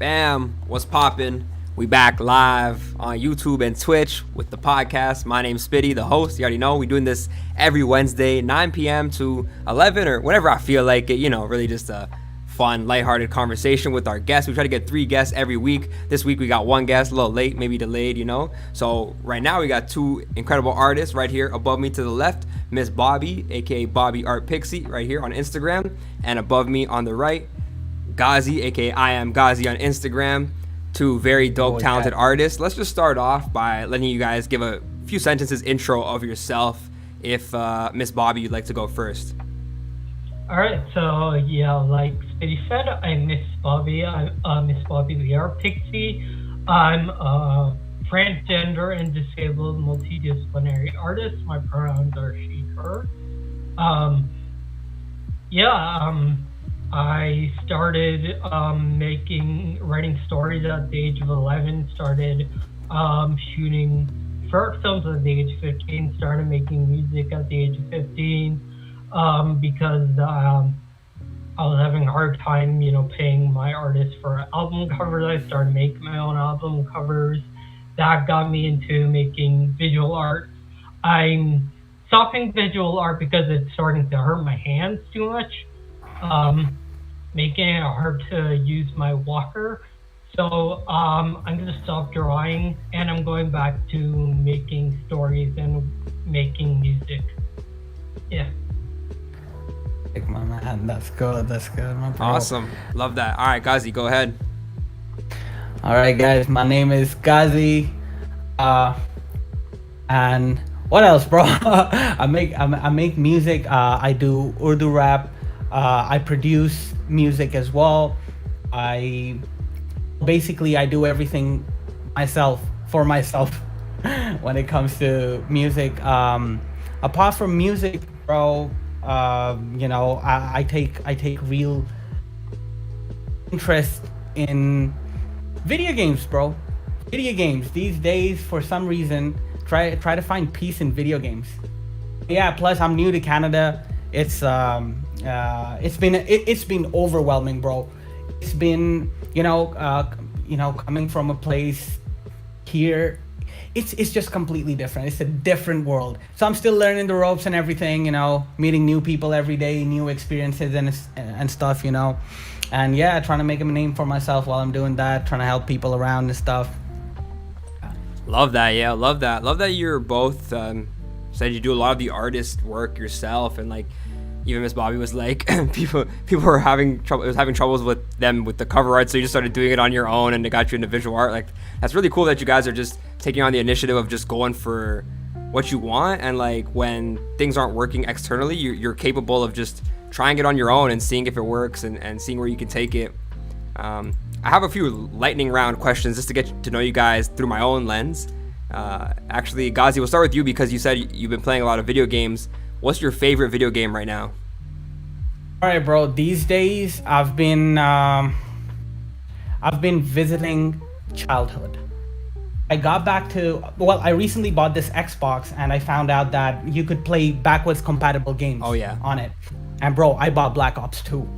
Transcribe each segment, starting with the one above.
Bam! What's poppin'? We back live on YouTube and Twitch with the podcast. My name's Spitty, the host. You already know we're doing this every Wednesday, 9 p.m. to 11 or whenever I feel like it. You know, really just a fun, lighthearted conversation with our guests. We try to get 3 guests every week. This week we got 1 guest, a little late, maybe delayed, you know. So right now we got 2 incredible artists right here above me to the left. Miss Bobbie, aka Bobbie Art Pixie, right here on Instagram, and above me on the right, Ghaazi, aka I am Ghaazi on Instagram. 2 very dope, talented artists. Let's just start off by letting you guys give a few sentences intro of yourself. If Miss Bobbie, you'd like to go first. All right, so yeah, like Spitty said, I'm Miss Bobbie. I'm Miss Bobbie the Art Pixie. I'm a transgender and disabled multidisciplinary artist. My pronouns are she, her. I started writing stories at the age of 11, started shooting short films at the age of 15, started making music at the age of 15 because I was having a hard time, paying my artists for album covers. I started making my own album covers. That got me into making visual art. I'm stopping visual art because it's starting to hurt my hands too much. Making it hard to use my walker. So I'm going to stop drawing and I'm going back to making stories and making music. Yeah. My man, that's good, my bro. Awesome. Love that. All right, Ghaazi, go ahead. All right, guys, my name is Ghaazi. And what else, bro? I make music. I do Urdu rap. I produce music as well. I do everything for myself when it comes to music. Apart from music, bro, I take real interest in video games, bro. Video games these days, for some reason, try to find peace in video games. Yeah, plus I'm new to Canada. It's been overwhelming, bro. It's been coming from a place here, it's just completely different. It's a different world. So I'm still learning the ropes and everything, meeting new people every day, new experiences and stuff, and yeah, trying to make a name for myself while I'm doing that, trying to help people around and stuff. Love that. Yeah, love that you're both said you do a lot of the artist work yourself, and like even Miss Bobbie was like people were having troubles with the cover art, so you just started doing it on your own and it got you into visual art. Like, that's really cool that you guys are just taking on the initiative of just going for what you want, and like when things aren't working externally, you're capable of just trying it on your own and seeing if it works and seeing where you can take it. I have a few lightning round questions just to get to know you guys through my own lens. Actually, Ghaazi, we'll start with you because you said you've been playing a lot of video games. What's your favorite video game right now? All right, bro. These days, I've been visiting childhood. I got back to, I recently bought this Xbox and I found out that you could play backwards compatible games. Oh, yeah. On it. And bro, I bought Black Ops 2.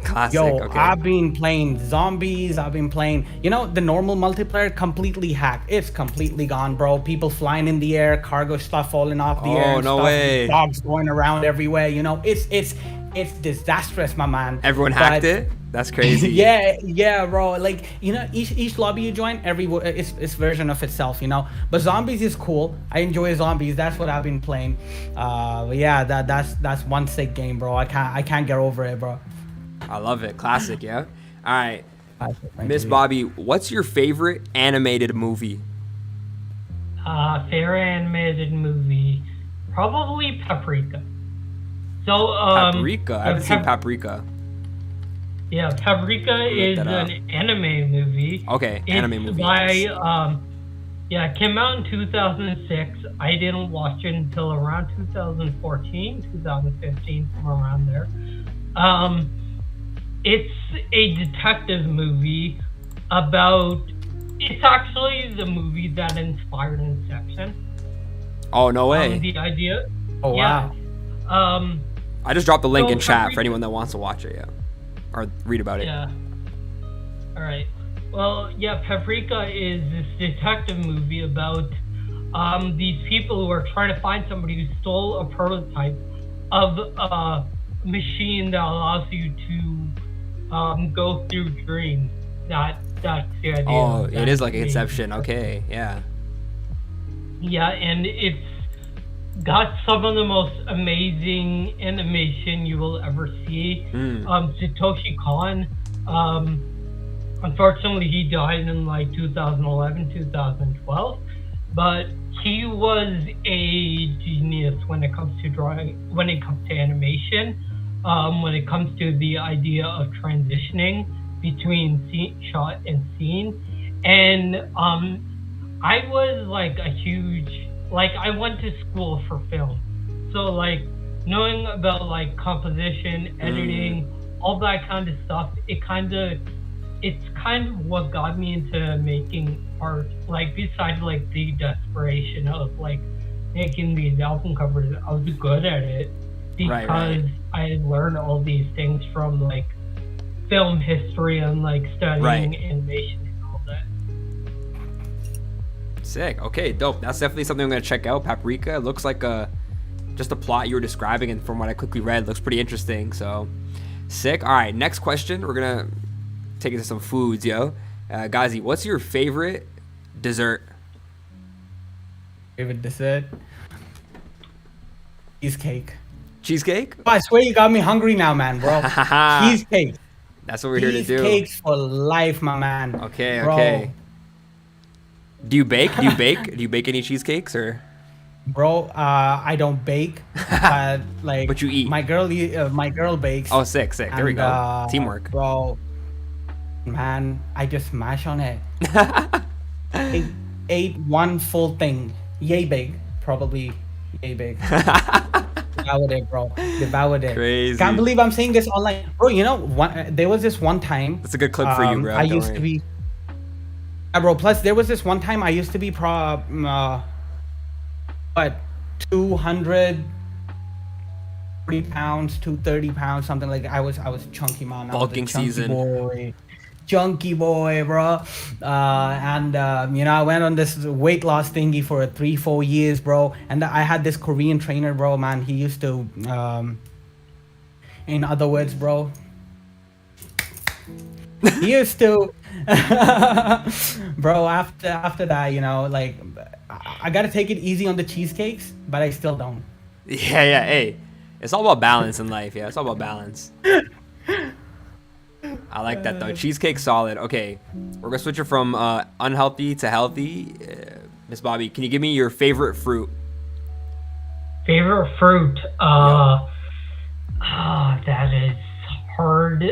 Classic. Yo, okay. I've been playing zombies. I've been playing, the normal multiplayer, completely hacked. It's completely gone, bro. People flying in the air, cargo stuff falling off the air. Oh, no way. Dogs going around everywhere. It's disastrous, my man. Everyone hacked it? That's crazy. yeah, bro. Like, each lobby you join, it's version of itself, But zombies is cool. I enjoy zombies. That's what I've been playing. But yeah, that's one sick game, bro. I can't get over it, bro. I love it. Classic, yeah? All right. Miss you. Bobbie, what's your favorite animated movie? Favorite animated movie, probably Paprika. So, Paprika? I haven't seen Paprika. Yeah, Paprika is an anime movie. Okay, anime movie. It came out in 2006. I didn't watch it until around 2014, 2015, somewhere around there. It's a detective movie it's actually the movie that inspired Inception. Oh, no way. The idea. Oh, yeah. wow. I just dropped the link in chat for anyone that wants to watch it, or read about it. Yeah. All right. Well, yeah, Paprika is this detective movie about these people who are trying to find somebody who stole a prototype of a machine that allows you to go through dreams. That's the idea. Oh, of it that is like movie. Inception. Okay, yeah. Yeah, and it's got some of the most amazing animation you will ever see. Satoshi Kon, unfortunately, he died in like 2011, 2012, but he was a genius when it comes to drawing, when it comes to animation, when it comes to the idea of transitioning between shot and scene. And I was like a huge, like I went to school for film, so like knowing about like composition, editing, all that kind of stuff, it's kind of what got me into making art. Like besides like the desperation of like making these album covers, I was good at it because Right. I had learned all these things from like film history and like studying Right. animation and all that. Sick. Okay, dope. That's definitely something I'm gonna check out. Paprika. It looks like just a plot you were describing, and from what I quickly read, looks pretty interesting. So, sick. All right, next question. We're gonna take it to some foods, yo. Ghaazi, what's your favorite dessert? Favorite dessert? Cheesecake. Cheesecake? Oh, I swear you got me hungry now, man, bro. Cheesecake. That's what we're here to do. Cheesecakes for life, my man. Okay, Bro. okay. Do you bake? Do you bake any cheesecakes or? Bro, I don't bake, but like. But you eat. My girl bakes. Oh, sick. There we and, go. Teamwork. Bro, man, I just mash on it. ate one full thing. Yay big, probably yay big. Devoured it, bro. Devoured it. Crazy. Can't believe I'm saying this online, bro. You know, there was this one time. That's a good clip for you, bro. I Don't used worry. to be. Bro, plus there was this one time I used to be 240 pounds, 230 pounds, something like that. I was chunky, man. I was a Bulking chunky season. Chunky boy, bro. And you know, I went on this weight loss thingy for 3-4 years, bro. And I had this Korean trainer, bro, man. He used to, in other words, bro, he used to, bro, after that, you know, like, I gotta take it easy on the cheesecakes, but I still don't. Yeah. Hey, it's all about balance in life. Yeah, it's all about balance. I like that though. Cheesecake solid. Okay, we're gonna switch it from unhealthy to healthy. Miss Bobbie, can you give me your favorite fruit? Favorite fruit? That is hard.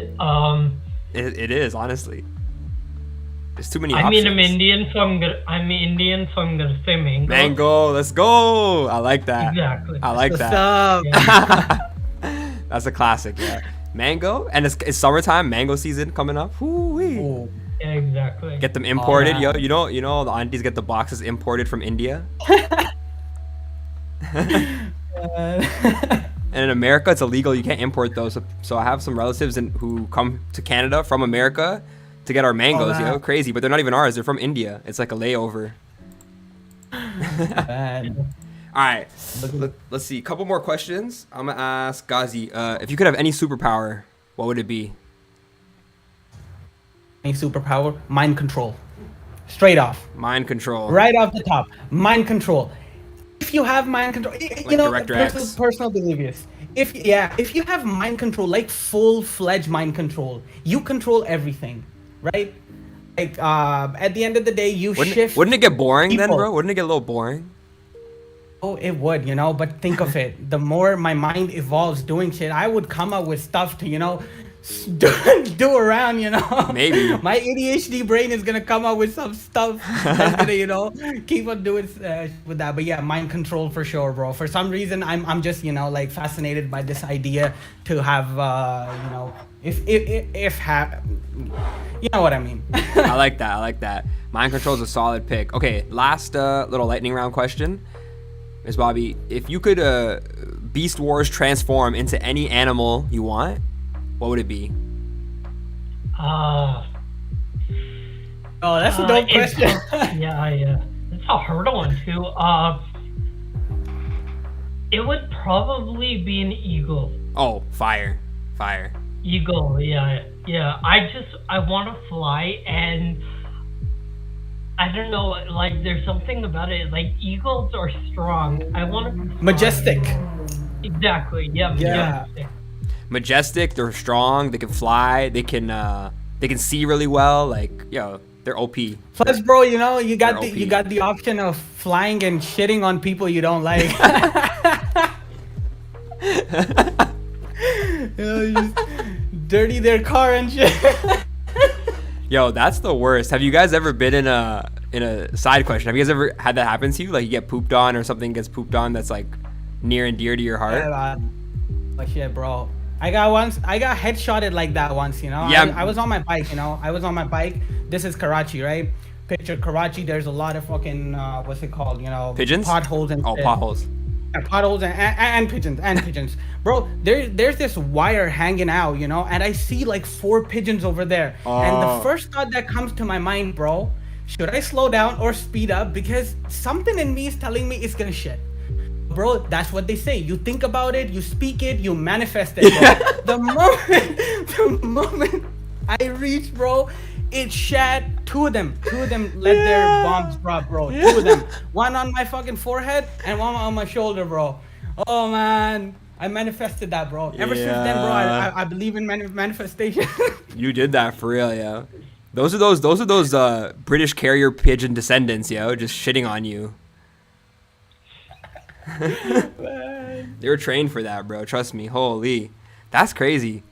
It is, honestly. There's too many I options. mean, I'm Indian, so I'm gonna say mango. Mango, let's go. I like that. Exactly. I like What's that. up? Yeah. That's a classic, yeah. Mango, and it's summertime, mango season coming up. Woo-wee. Ooh. Yeah, exactly. Get them imported, yeah. yo. You know the aunties get the boxes imported from India. And in America, it's illegal. You can't import those. So I have some relatives who come to Canada from America to get our mangoes, yo. that. Crazy, but they're not even ours. They're from India. It's like a layover. Man. All right, let's see. A couple more questions. I'm gonna ask Ghaazi, if you could have any superpower, what would it be? Any superpower? Mind control. Straight off. Mind control. Right off the top. Mind control. If you have mind control, you know, Director X. personal beliefs. If you have mind control, like full-fledged mind control, you control everything, right? Like at the end of the day, you shift. Wouldn't it get boring then, people. bro? Wouldn't it get a little boring? Oh, it would, you know, but think of it. The more my mind evolves doing shit, I would come up with stuff to, you know, do around, you know. Maybe. My ADHD brain is gonna come up with some stuff that's gonna, you know, keep on doing with that. But yeah, mind control for sure, bro. For some reason, I'm just, you know, like fascinated by this idea to have, you know, you know what I mean. I like that. Mind control is a solid pick. Okay, last little lightning round question. Miss Bobbie, if you could Beast Wars transform into any animal you want, what would it be? Oh, that's a dope question. Yeah. It's a hard one too. It would probably be an eagle. Oh, fire. Eagle, yeah. I want to fly, and I don't know, like there's something about it. Like eagles are strong. I want to Majestic. Exactly. Yeah. Majestic. Majestic. They're strong. They can fly. They can see really well. Like, yo, they're OP. Plus, bro, you know, you got They're the OP. option of flying and shitting on people you don't like. You know, you just dirty their car and shit. Yo, that's the worst. Have you guys ever been in a side question? Have you guys ever had that happen to you? Like you get pooped on or something gets pooped on that's like near and dear to your heart? Like shit, bro. I got headshotted like that once, you know? Yeah. I was on my bike, you know? This is Karachi, right? Picture Karachi, there's a lot of fucking, what's it called, you know? Pigeons? Potholes and shit. Potholes. Yeah, potholes and pigeons. Bro, there's this wire hanging out, you know? And I see like 4 pigeons over there. And the first thought that comes to my mind, bro, should I slow down or speed up? Because something in me is telling me it's gonna shit. Bro, that's what they say. You think about it, you speak it, you manifest it, bro. The moment I reached, bro, it shat. Two of them let their bombs drop, bro. 2 of them. One on my fucking forehead and one on my shoulder, bro. Oh man, I manifested that, bro. Ever since then, bro, I believe in manifestation. You did that for real, yo. Those are those British carrier pigeon descendants, yo, just shitting on you. They were trained for that, bro. Trust me. Holy, that's crazy.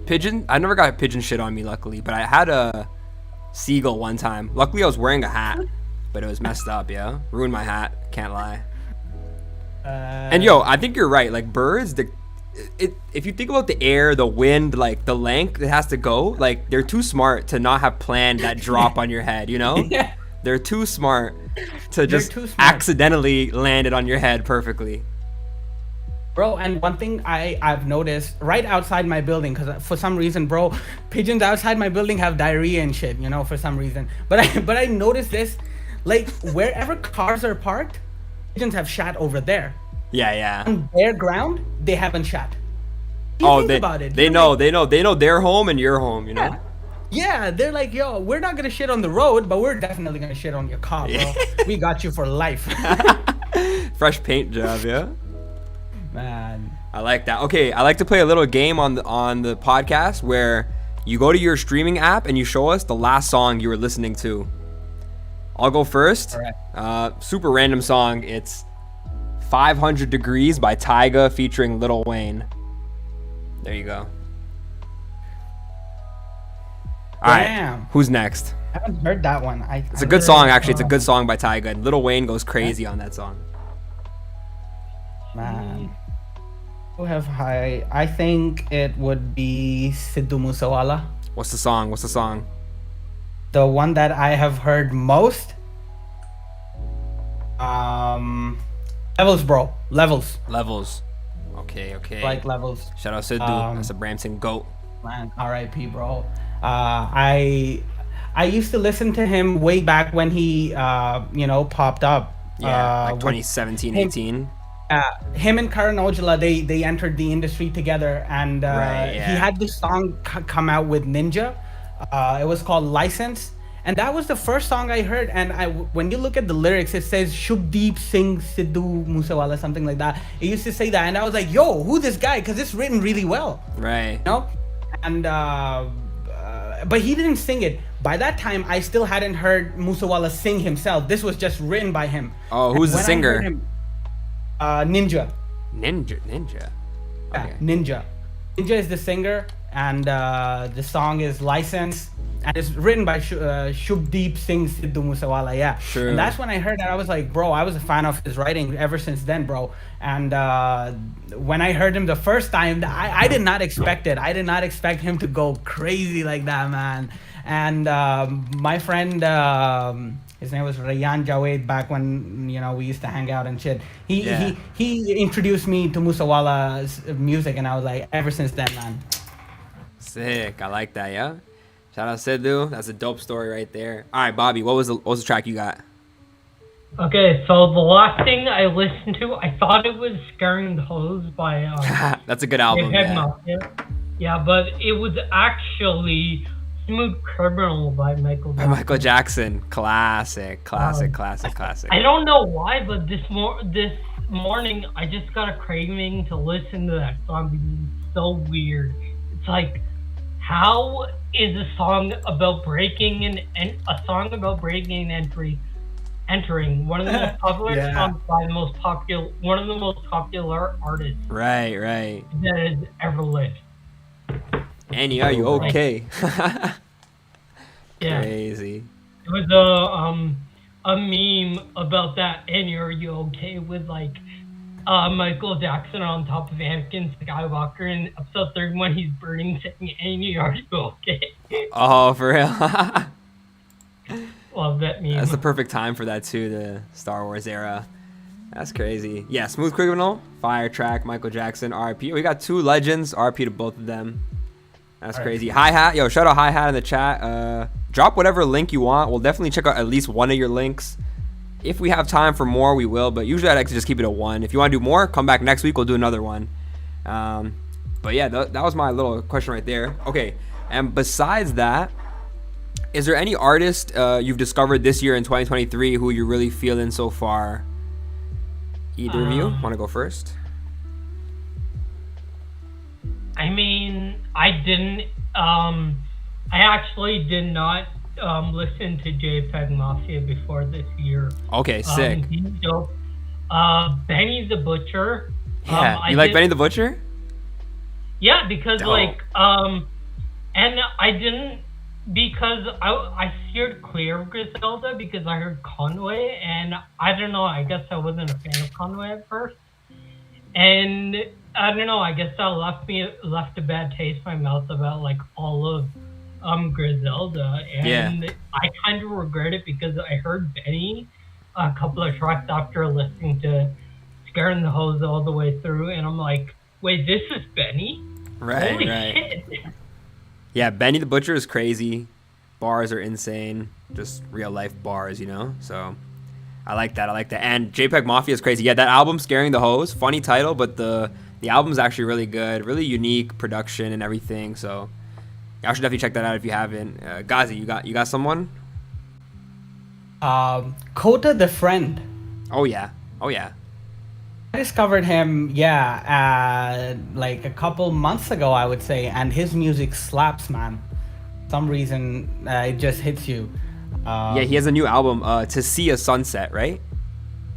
Pigeon. I never got pigeon shit on me, luckily, but I had a seagull one time. Luckily, I was wearing a hat, but it was messed up. Yeah, ruined my hat. Can't lie. And yo, I think you're right. Like birds, if you think about the air, the wind, like the length it has to go, like they're too smart to not have planned that drop on your head. You know? Yeah. They're too smart to just accidentally land it on your head perfectly. Bro, and one thing I've noticed right outside my building, because for some reason, bro, pigeons outside my building have diarrhea and shit, you know, for some reason. But I noticed this, like wherever cars are parked, pigeons have shat over there. Yeah. On their ground, they haven't shat. They know their home and your home, you know? Yeah, they're like, yo, we're not gonna shit on the road, but we're definitely gonna shit on your car, bro. We got you for life. Fresh paint job, yeah. Man, I like that. Okay, I like to play a little game on the podcast where you go to your streaming app and you show us the last song you were listening to. I'll go first. All right. Super random song. It's 500 Degrees by Tyga featuring Lil Wayne. There you go. All Damn. right, who's next? I haven't heard that one. It's a good song, actually. It's a good song by Tyga. And Lil Wayne goes crazy on that song. Man. Who have I think it would be Sidhu Moosewala. What's the song? The one that I have heard most. Levels, bro. Levels. Okay. Like Levels. Shout out Sidhu. That's a Brampton GOAT. Man, R.I.P. bro. I used to listen to him way back when he popped up. Yeah, like 2017, 18. Him and Karan Aujla, they entered the industry together, and he had this song come out with Ninja. It was called License, and that was the first song I heard. And when you look at the lyrics, it says Shubdeep Singh Sidhu Moosewala, something like that. It used to say that, and I was like, yo, who this guy? Because it's written really well. Right. You know? And but he didn't sing it. By that time, I still hadn't heard Moosewala sing himself. This was just written by him. Oh, who's the singer? Ninja. Ninja. Yeah, Okay. Ninja is the singer, and the song is License, and it's written by Shubdeep Singh Sidhu Moosewala. Yeah, True. And that's when I heard that, I was like, bro, I was a fan of his writing ever since then, bro. And when I heard him the first time, I did not expect it. I did not expect him to go crazy like that, man. And my friend, his name was Rayyan Javed, back when we used to hang out and shit. He introduced me to Moosewala's music, and I was like, ever since then, man. Sick. I like that. Yeah. Shout out Sidhu. That's a dope story right there. All right, Bobbie, what was the track you got? Okay, so the last thing I listened to, I thought it was Scaring the Hose by That's a good album. Yeah, but it was actually Smooth Criminal by Michael Jackson. Michael Jackson. Classic. I don't know why, but this morning I just got a craving to listen to that song because it's so weird. It's like, how is a song about breaking and a song about breaking and entering one of the most popular songs by one of the most popular artists. Right. That has ever lived. Annie, are you okay? Yeah. Crazy. It was a meme about that. Annie, are you okay? With like Michael Jackson on top of Anakin Skywalker in episode 31. He's burning, saying, "Annie, are you okay?" Oh, for real. Love that meme. That's the perfect time for that too, the Star Wars era. That's crazy. Yeah, Smooth Criminal, fire track, Michael Jackson, R.I.P. We got two legends, R.I.P. to both of them. That's crazy. Hi-Hat, yo, shout out Hi-Hat in the chat. Drop whatever link you want. We'll definitely check out at least one of your links. If we have time for more, we will, but usually I like to just keep it at one. If you want to do more, come back next week, we'll do another one. But yeah, that was my little question right there. Okay, and besides that, is there any artist you've discovered this year in 2023 who you're really feeling so far? Either of you want to go first? I mean, I actually did not listen to JPEG Mafia before this year. Okay, sick. He's dope. Benny the Butcher. Yeah, you like Benny the Butcher? Yeah, because dope. and I didn't, because I steered clear of Griselda because I heard Conway, and I don't know, I guess I wasn't a fan of Conway at first. And I don't know, I guess that left a bad taste in my mouth about like all of Griselda, and I kind of regret it because I heard Benny a couple of tracks after listening to Scaring the Hose all the way through, and I'm like, wait, this is Benny? Holy shit. Yeah, Benny the Butcher is crazy. Bars are insane. Just real life bars, you know? So I like that. And JPEG Mafia is crazy. Yeah, that album, Scaring the Hose, funny title, but the album's actually really good. Really unique production and everything. So y'all should definitely check that out if you haven't. Ghaazi, you got someone? Kota the Friend. Oh yeah. I discovered him, like a couple months ago, I would say, and his music slaps, man. Some reason it just hits you. Yeah, he has a new album, To See a Sunset, right?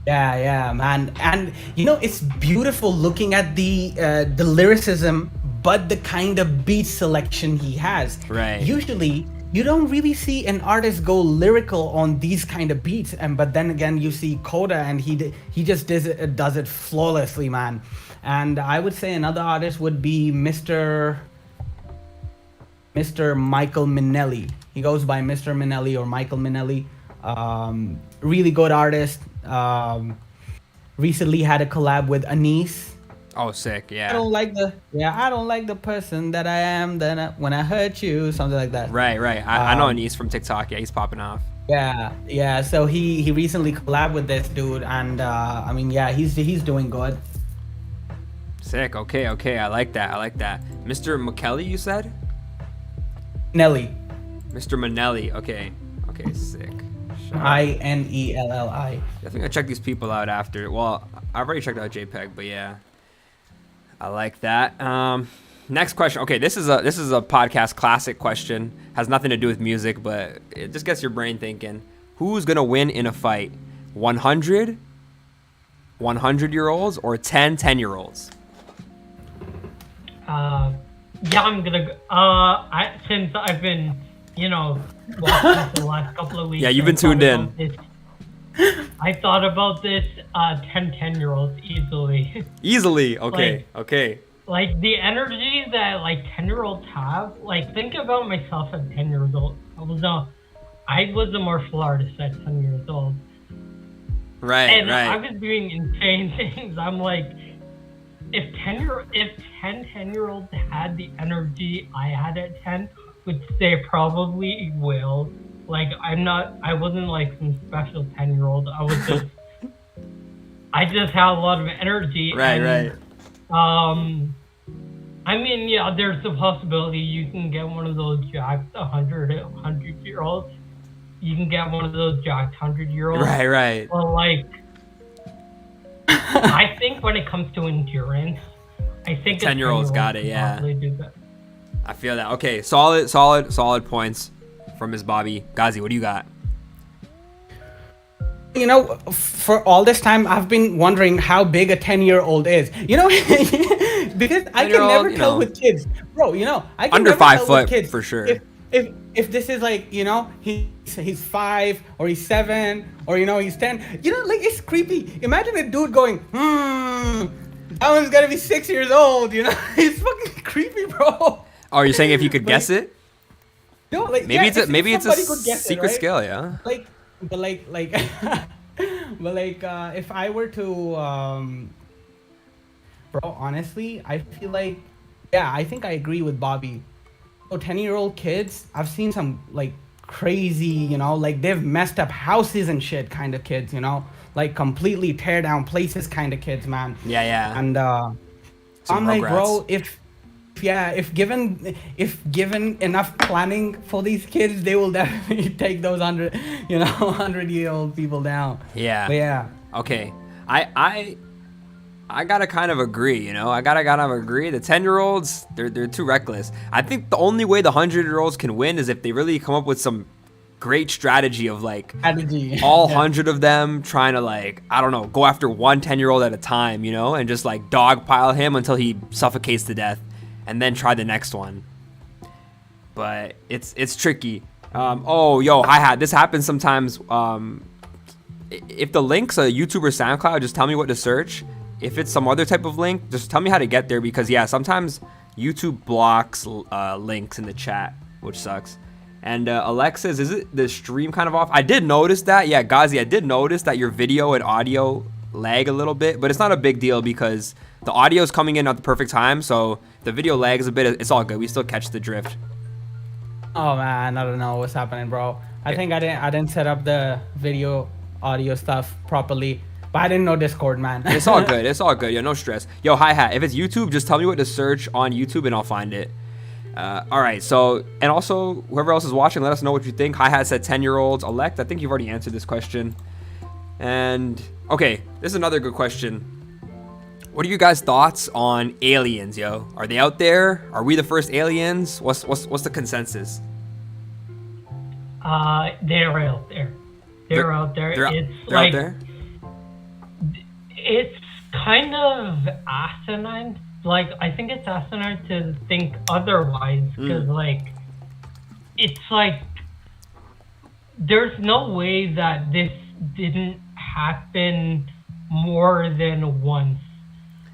Yeah, man. And you know, it's beautiful looking at the lyricism, but the kind of beat selection he has. Right. Usually, you don't really see an artist go lyrical on these kind of beats, but then again, you see Kota, and he just does it flawlessly, man. And I would say another artist would be Mr. Michael Minnelli. He goes by Mr. Minnelli or Michael Minnelli. Really good artist. Recently had a collab with Anise. Oh, sick! Yeah. I don't like the person that I am. When I hurt you, something like that. Right. I know Anise from TikTok. Yeah, he's popping off. Yeah. So he recently collabed with this dude, and I mean, yeah, he's doing good. Sick. Okay. I like that. Mr. McKelly, you said? Nelly. Mr. Minnelli. Okay. Sick. Inelli. I think I check these people out after. Well, I've already checked out JPEG, but yeah. I like that. Next question. Okay, this is a podcast classic question. Has nothing to do with music, but it just gets your brain thinking. Who's gonna win in a fight? 100 100-year-olds or 10-10-year-olds? Yeah, I'm gonna. Since I've been, watching for the last couple of weeks. Yeah, you've been tuned in. I thought about this 10-10-year-olds easily. Easily? Okay. Like, the energy that, 10-year-olds have, think about myself at 10 years old. I was a martial artist at 10 years old. Right. I was doing insane things. I'm like, if 10-10-year-olds had the energy I had at 10, would say probably will. Like, I wasn't like some special 10-year-old. I just had a lot of energy. Right. I mean, yeah, there's a possibility you can get one of those jacked 100-year-olds. You can get one of those jacked 100-year-olds. Right. Well, like, I think when it comes to endurance, I think 10-year-olds got it, yeah. probably do that. I feel that. Okay, solid points from Miss Bobbie. Ghaazi, what do you got? You know, for all this time, I've been wondering how big a 10-year-old is. You know, because I can never tell with kids, bro. You know, I can under never 5 tell foot with kids for sure. If this is like, you know, he's 5 or he's 7 or, you know, he's 10. You know, like, it's creepy. Imagine a dude going, that one's gotta be 6 years old. You know, it's fucking creepy, bro. Oh, you're saying if you could guess it? No, like, Maybe yeah, it's a secret skill, yeah. If I were to, bro, honestly, I feel like, yeah, I think I agree with Bobbie. 10-year-old kids, I've seen some like crazy, you know, like they've messed up houses and shit kind of kids, you know, like completely tear down places kind of kids, man. Yeah. And I'm like, bro, if given enough planning for these kids, they will definitely take those 100-year-old people down. Yeah. But yeah. Okay. I gotta kind of agree, you know. I gotta kind of agree. The 10-year-olds, they're too reckless. I think the only way the 100-year-olds can win is if they really come up with some great strategy of like all 100 of them trying to, like, I don't know, go after one 10-year-old at a time, you know, and just like dogpile him until he suffocates to death, and then try the next one. But it's tricky. Hi-hat. This happens sometimes. If the link's a YouTube or SoundCloud, just tell me what to search. If it's some other type of link, just tell me how to get there, because yeah, sometimes YouTube blocks links in the chat, which sucks. And Alexis, is it the stream kind of off? I did notice that. Yeah, Ghaazi, I did notice that your video and audio lag a little bit, but it's not a big deal because the audio is coming in at the perfect time, so the video lags a bit. It's all good. We still catch the drift. Oh man, I don't know what's happening, bro. I think I didn't set up the video audio stuff properly. But I didn't know Discord, man. It's all good. Yo, no stress. Yo, hi-hat. If it's YouTube, just tell me what to search on YouTube and I'll find it. All right. So, and also, whoever else is watching, let us know what you think. Hi-hat said 10-year-olds. Elect, I think you've already answered this question. And, okay, this is another good question. What are you guys' thoughts on aliens, yo? Are they out there? Are we the first aliens? What's the consensus? They're out there. They're out there. They're out there? It's kind of asinine. Like, I think it's asinine to think otherwise, because like, it's like, there's no way that this didn't happen more than once.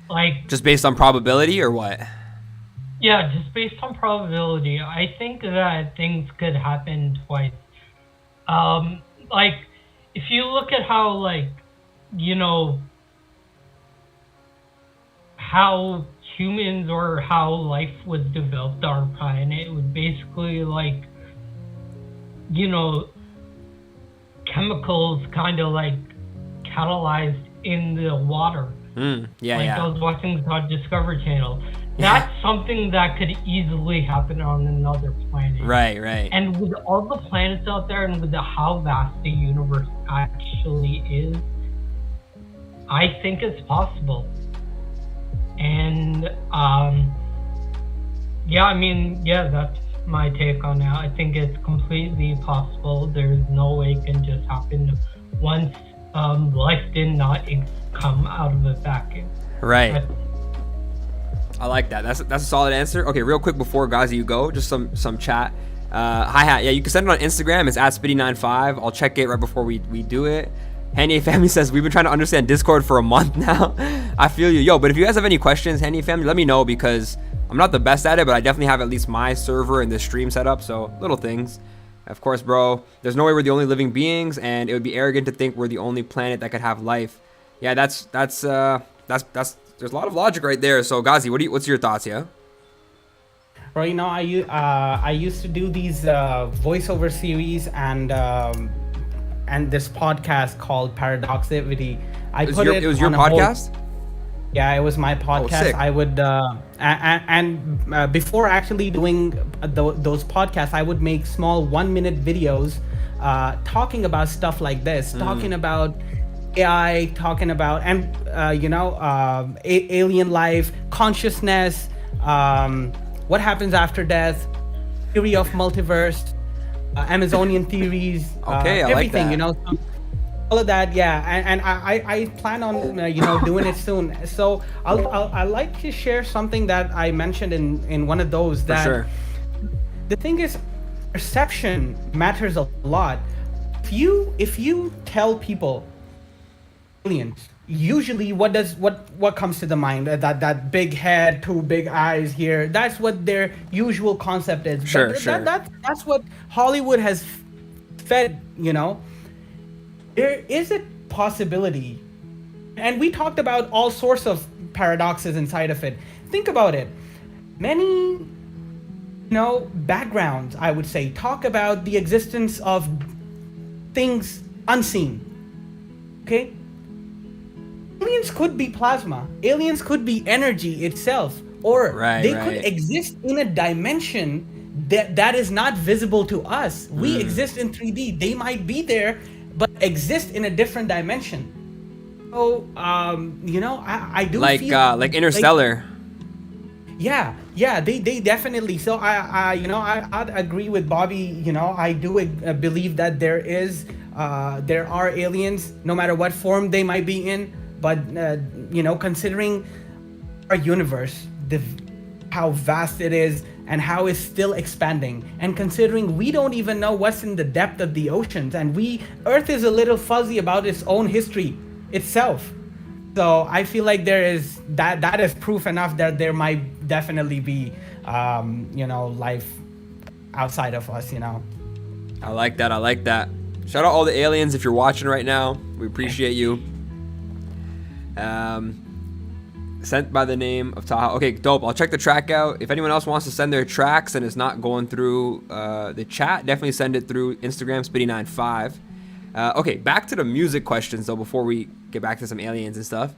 Like, just based on probability or what? Yeah, just based on probability. I think that things could happen twice. Like, if you look at how, like, you know, how humans or how life was developed on our planet, it was basically like, you know, chemicals kind of like catalyzed in the water. I was watching the Discovery Channel. That's something that could easily happen on another planet. Right. And with all the planets out there and with how vast the universe actually is, I think it's possible. And that's my take on that. I think it's completely possible. There's no way it can just happen once. Life did not come out of a vacuum. Right. I like that. That's a solid answer. Okay, real quick before Ghaazi you go, just some chat. Hi-hat. Yeah, you can send it on Instagram. It's @Spitty95. I'll check it right before we do it. Handy Family says, we've been trying to understand Discord for a month now. I feel you. Yo, but if you guys have any questions, Handy Family, let me know, because I'm not the best at it, but I definitely have at least my server and the stream set up, so little things. Of course, bro, there's no way we're the only living beings, and it would be arrogant to think we're the only planet that could have life. Yeah, that's there's a lot of logic right there. So, Ghaazi, what's your thoughts, yeah? Bro, I used to do these voiceover series and this podcast called Paradoxivity. It was your podcast? Yeah, it was my podcast. Sick. I would before actually doing those podcasts, I would make small 1-minute videos talking about stuff like this, talking about AI, talking about alien life, consciousness, what happens after death, theory of multiverse, Amazonian theories, Okay, I like everything, that. so all of that, yeah, and I plan on doing it soon. So I like to share something that I mentioned in one of those. For That sure. the thing is, perception matters a lot. If you tell people aliens, usually what comes to the mind? That big head, two big eyes here. That's what their usual concept is. Sure, But sure. That's what Hollywood has fed. There is a possibility, and we talked about all sorts of paradoxes inside of it. Think about it. Many backgrounds, I would say, talk about the existence of things unseen. Okay? Aliens could be plasma. Aliens could be energy itself. Or they could exist in a dimension that is not visible to us. We exist in 3D. They might be there, but exist in a different dimension. So, I do feel like Interstellar. Yeah, they definitely. So I'd agree with Bobbie. I do believe that there are aliens, no matter what form they might be in. But considering our universe, how vast it is, and how it's still expanding, and considering we don't even know what's in the depth of the oceans, and Earth is a little fuzzy about its own history itself. So I feel like there is that is proof enough that there might definitely be life outside of us. I like that. Shout out all the aliens if you're watching right now. We appreciate you. Sent by the name of Taha. Okay, dope. I'll check the track out. If anyone else wants to send their tracks and it's not going through the chat, definitely send it through Instagram, Spitty95. Okay, back to the music questions though before we get back to some aliens and stuff.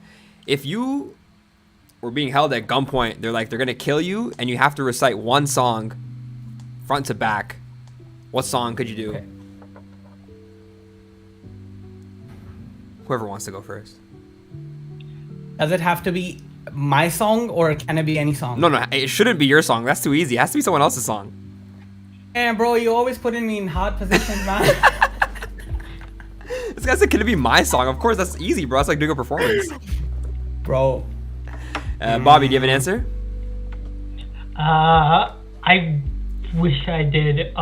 If you were being held at gunpoint, they're gonna kill you and you have to recite one song front to back, what song could you do? Okay. Whoever wants to go first. Does it have to be my song, or can it be any song? No, it shouldn't be your song. That's too easy. It has to be someone else's song. Man, bro, you always putting me in hard positions, man. This guy said, can it be my song? Of course, that's easy, bro. That's like doing a performance. Bro. Bobbie, do you have an answer? I wish I did.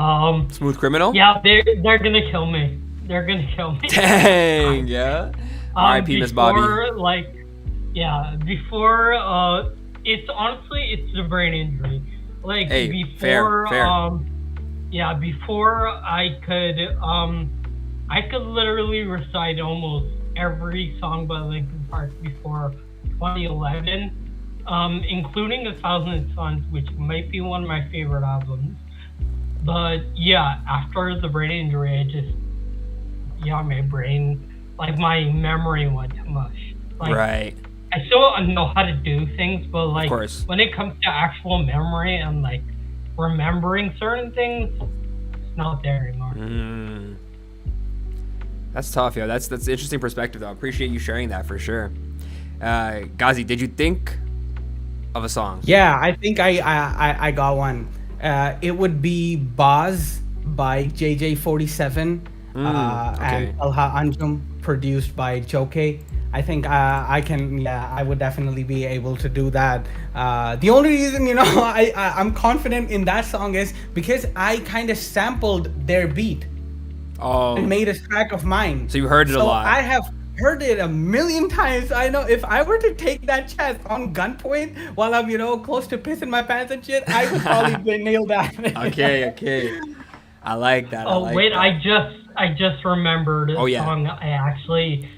Smooth Criminal? Yeah, they're gonna kill me. They're gonna kill me. Dang, yeah. R.I.P. Miss Bobbie. Before, it's a brain injury. Like, Hey, before, fair. Before I could literally recite almost every song by Linkin Park before 2011, including 1,000 Suns, which might be one of my favorite albums. But yeah, after the brain injury, my brain, like my memory went to mush. Like, Right. I still know how to do things, but like course. when it comes to actual memory and like remembering certain things, it's not there anymore. That's tough, yo. That's interesting perspective, though. I appreciate you sharing that for sure. Ghaazi, did you think of a song? Yeah, I think I got one. It would be Boz by JJ47 and Talha Anjum, produced by Joke. I think I would definitely be able to do that. The only reason, I'm confident in that song is because I kind of sampled their beat and made a track of mine. So you heard it a lot. I have heard it a million times. I know if I were to take that chance on gunpoint while I'm, close to pissing my pants and shit, I would probably nail that. Okay. I like that. I just remembered a song I actually...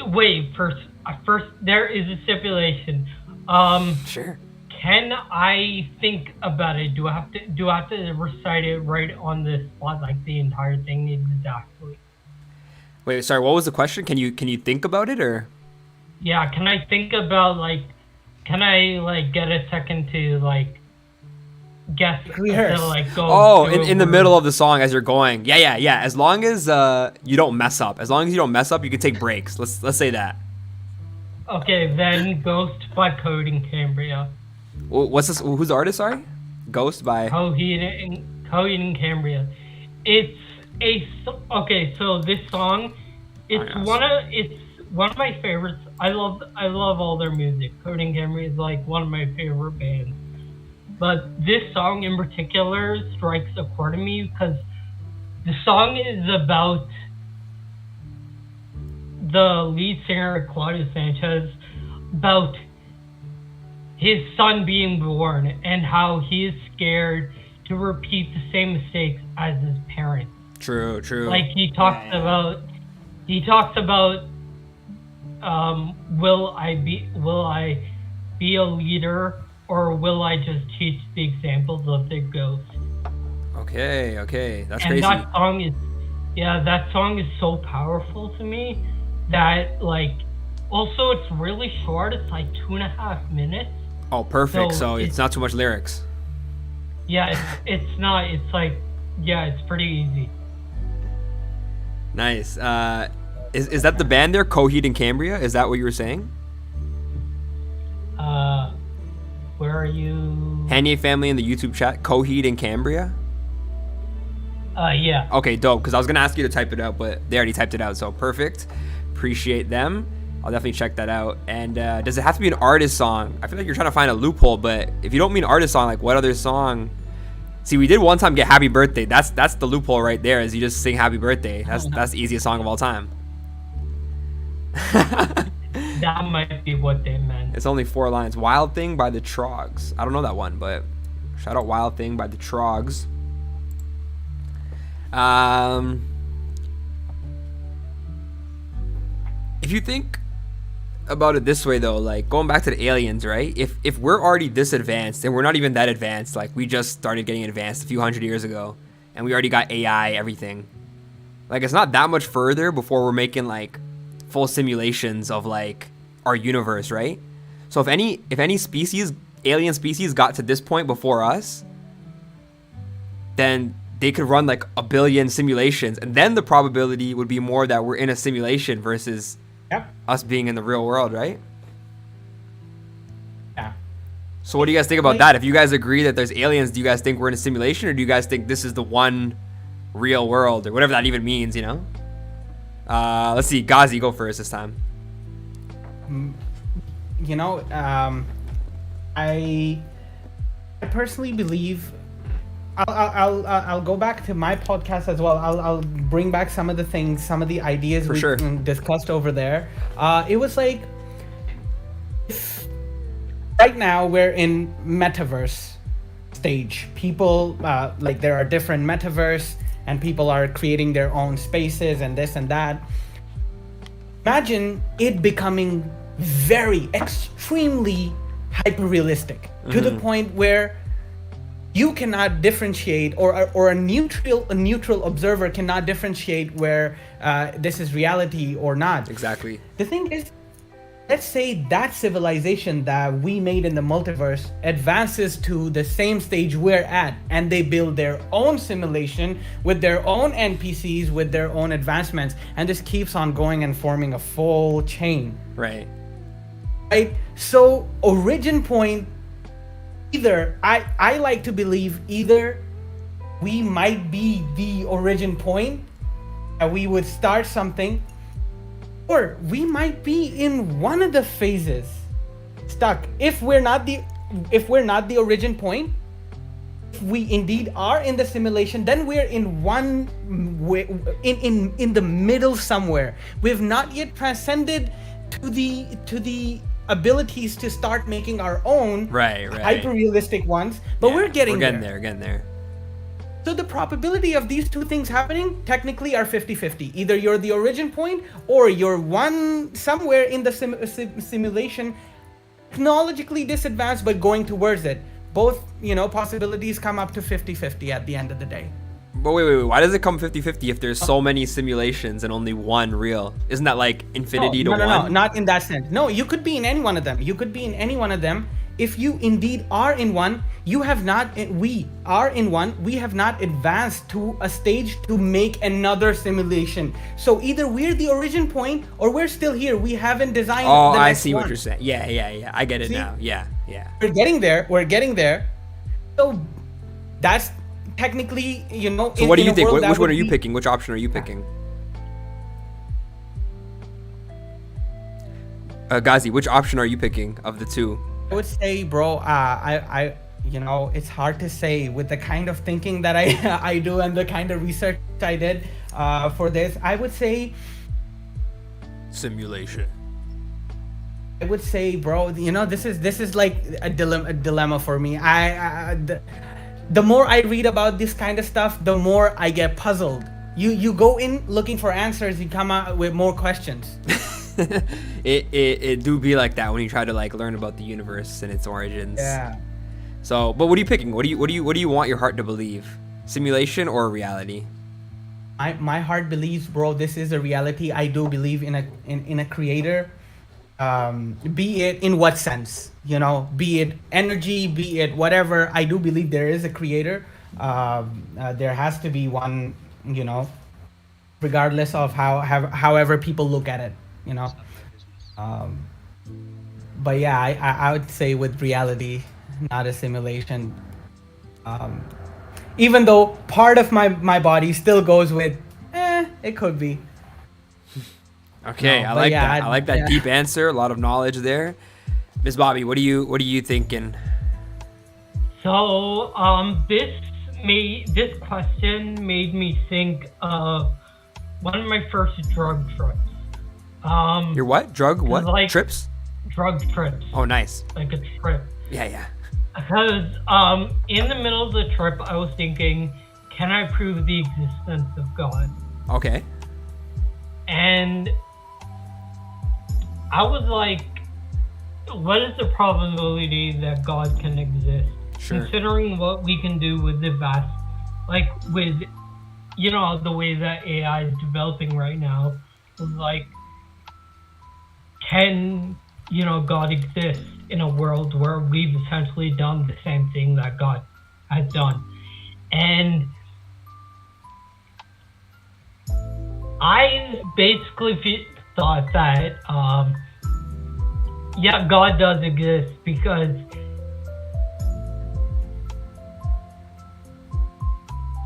Wait, first there is a stipulation. Sure. Can I think about it? Do I have to recite it right on the spot, like the entire thing exactly? Wait, sorry. What was the question? Can you think about it or? Yeah, can I think about can I get a second to guess Rehearse. to go? Oh, through in the word? middle of the song as you're going. Yeah. As long as you don't mess up. As long as you don't mess up, you can take breaks. Let's say that. Okay, then Ghost by Code in Cambria. What's this? Who's the artist? Sorry, Ghost by. Coheed in Cambria. Okay. So this song, it's one of my favorites. I love all their music. Code in Cambria is one of my favorite bands. But this song in particular strikes a chord in me because the song is about the lead singer Claudio Sanchez, about his son being born and how he is scared to repeat the same mistakes as his parents. True. He talks about will I be a leader, or will I just teach the examples of the ghost? Okay, that's And crazy. that song is so powerful to me that also it's really short. It's 2.5 minutes. Oh, perfect. So So it's not too much lyrics. Yeah, it's not. It's it's pretty easy. Nice. Is that the band there, Coheed and Cambria? Is that what you were saying? Where are you? Hanye family in the YouTube chat, Coheed and Cambria. Yeah. Okay, dope. Because I was gonna ask you to type it out, but they already typed it out, so perfect. Appreciate them. I'll definitely check that out. And does it have to be an artist song? I feel like you're trying to find a loophole, but if you don't mean artist song, what other song? See, we did one time get Happy Birthday. That's the loophole right there. Is you just sing Happy Birthday? That's the easiest song of all time. That might be what they meant. It's only 4 lines. Wild Thing by the Trogs. I don't know that one, but shout out Wild Thing by the Trogs. If you think about it this way though, going back to the aliens, right? If we're already this advanced and we're not even that advanced, we just started getting advanced a few hundred years ago and we already got AI, everything. It's not that much further before we're making full simulations of our universe, right? So if any alien species got to this point before us, then they could run 1 billion simulations, and then the probability would be more that we're in a simulation versus us being in the real world, right? Yeah. So what do you guys think about that? If you guys agree that there's aliens, do you guys think we're in a simulation, or do you guys think this is the one real world, or whatever that even means, Let's see, Ghaazi, go first this time. I personally believe I'll go back to my podcast as well. I'll bring back some of the things, some of the ideas we discussed over there. It was right now we're in metaverse stage. People there are different metaverse and people are creating their own spaces and this and that. Imagine it becoming very extremely hyper realistic to the point where you cannot differentiate, or a neutral observer cannot differentiate where this is reality or not. Exactly. The thing is, let's say that civilization that we made in the multiverse advances to the same stage we're at, and they build their own simulation with their own NPCs, with their own advancements, and this keeps on going and forming a full chain. Right. So origin point, either I like to believe either we might be the origin point and we would start something, or we might be in one of the phases stuck. If we're not the origin point, if we indeed are in the simulation, then we're in one way, in the middle somewhere. We've not yet transcended to the abilities to start making our own hyper realistic ones, but we're getting there. So the probability of these two things happening technically are 50-50. Either you're the origin point or you're one somewhere in the simulation technologically disadvantaged, but going towards it. Both, possibilities come up to 50-50 at the end of the day. But wait. Why does it come 50-50 if there's so many simulations and only one real? Isn't that like infinity to one? No, not in that sense. No, you could be in any one of them. If you indeed are in one, we are in one, we have not advanced to a stage to make another simulation. So either we're the origin point or we're still here. We haven't designed Oh, the I next see one. what you're saying. Yeah. I get it now. Yeah. We're getting there. So that's technically, So what do you think? Which one are you picking? Which option are you picking? Ghaazi, which option are you picking of the two? I would say, bro, it's hard to say with the kind of thinking that I do and the kind of research I did for this. I would say simulation. I would say, bro, this is like a dilemma for me. The more I read about this kind of stuff, the more I get puzzled. You go in looking for answers, you come out with more questions. it do be like that when you try to like learn about the universe and its origins. Yeah. So, but what are you picking? What do you want your heart to believe? Simulation or reality? My heart believes, bro, this is a reality. I do believe in a creator. Be it in what sense, be it energy, be it whatever. I do believe there is a creator. There has to be one, regardless of however people look at it. But yeah, I would say with reality, not a simulation. Even though part of my body still goes with, it could be. Okay, No, I like yeah, that. I like that deep answer. A lot of knowledge there. Miss Bobbie, what are you thinking? So, this question made me think of one of my first drug trips. Your what? Drug what? Like, trips? Drug trips. Oh, nice. Like a trip. Yeah. Because in the middle of the trip, I was thinking, can I prove the existence of God? Okay. And I was like, what is the probability that God can exist? Sure. Considering what we can do with the vast, like with, the way that AI is developing right now, like, can, God exist in a world where we've essentially done the same thing that God has done? And I basically thought that, God does exist because,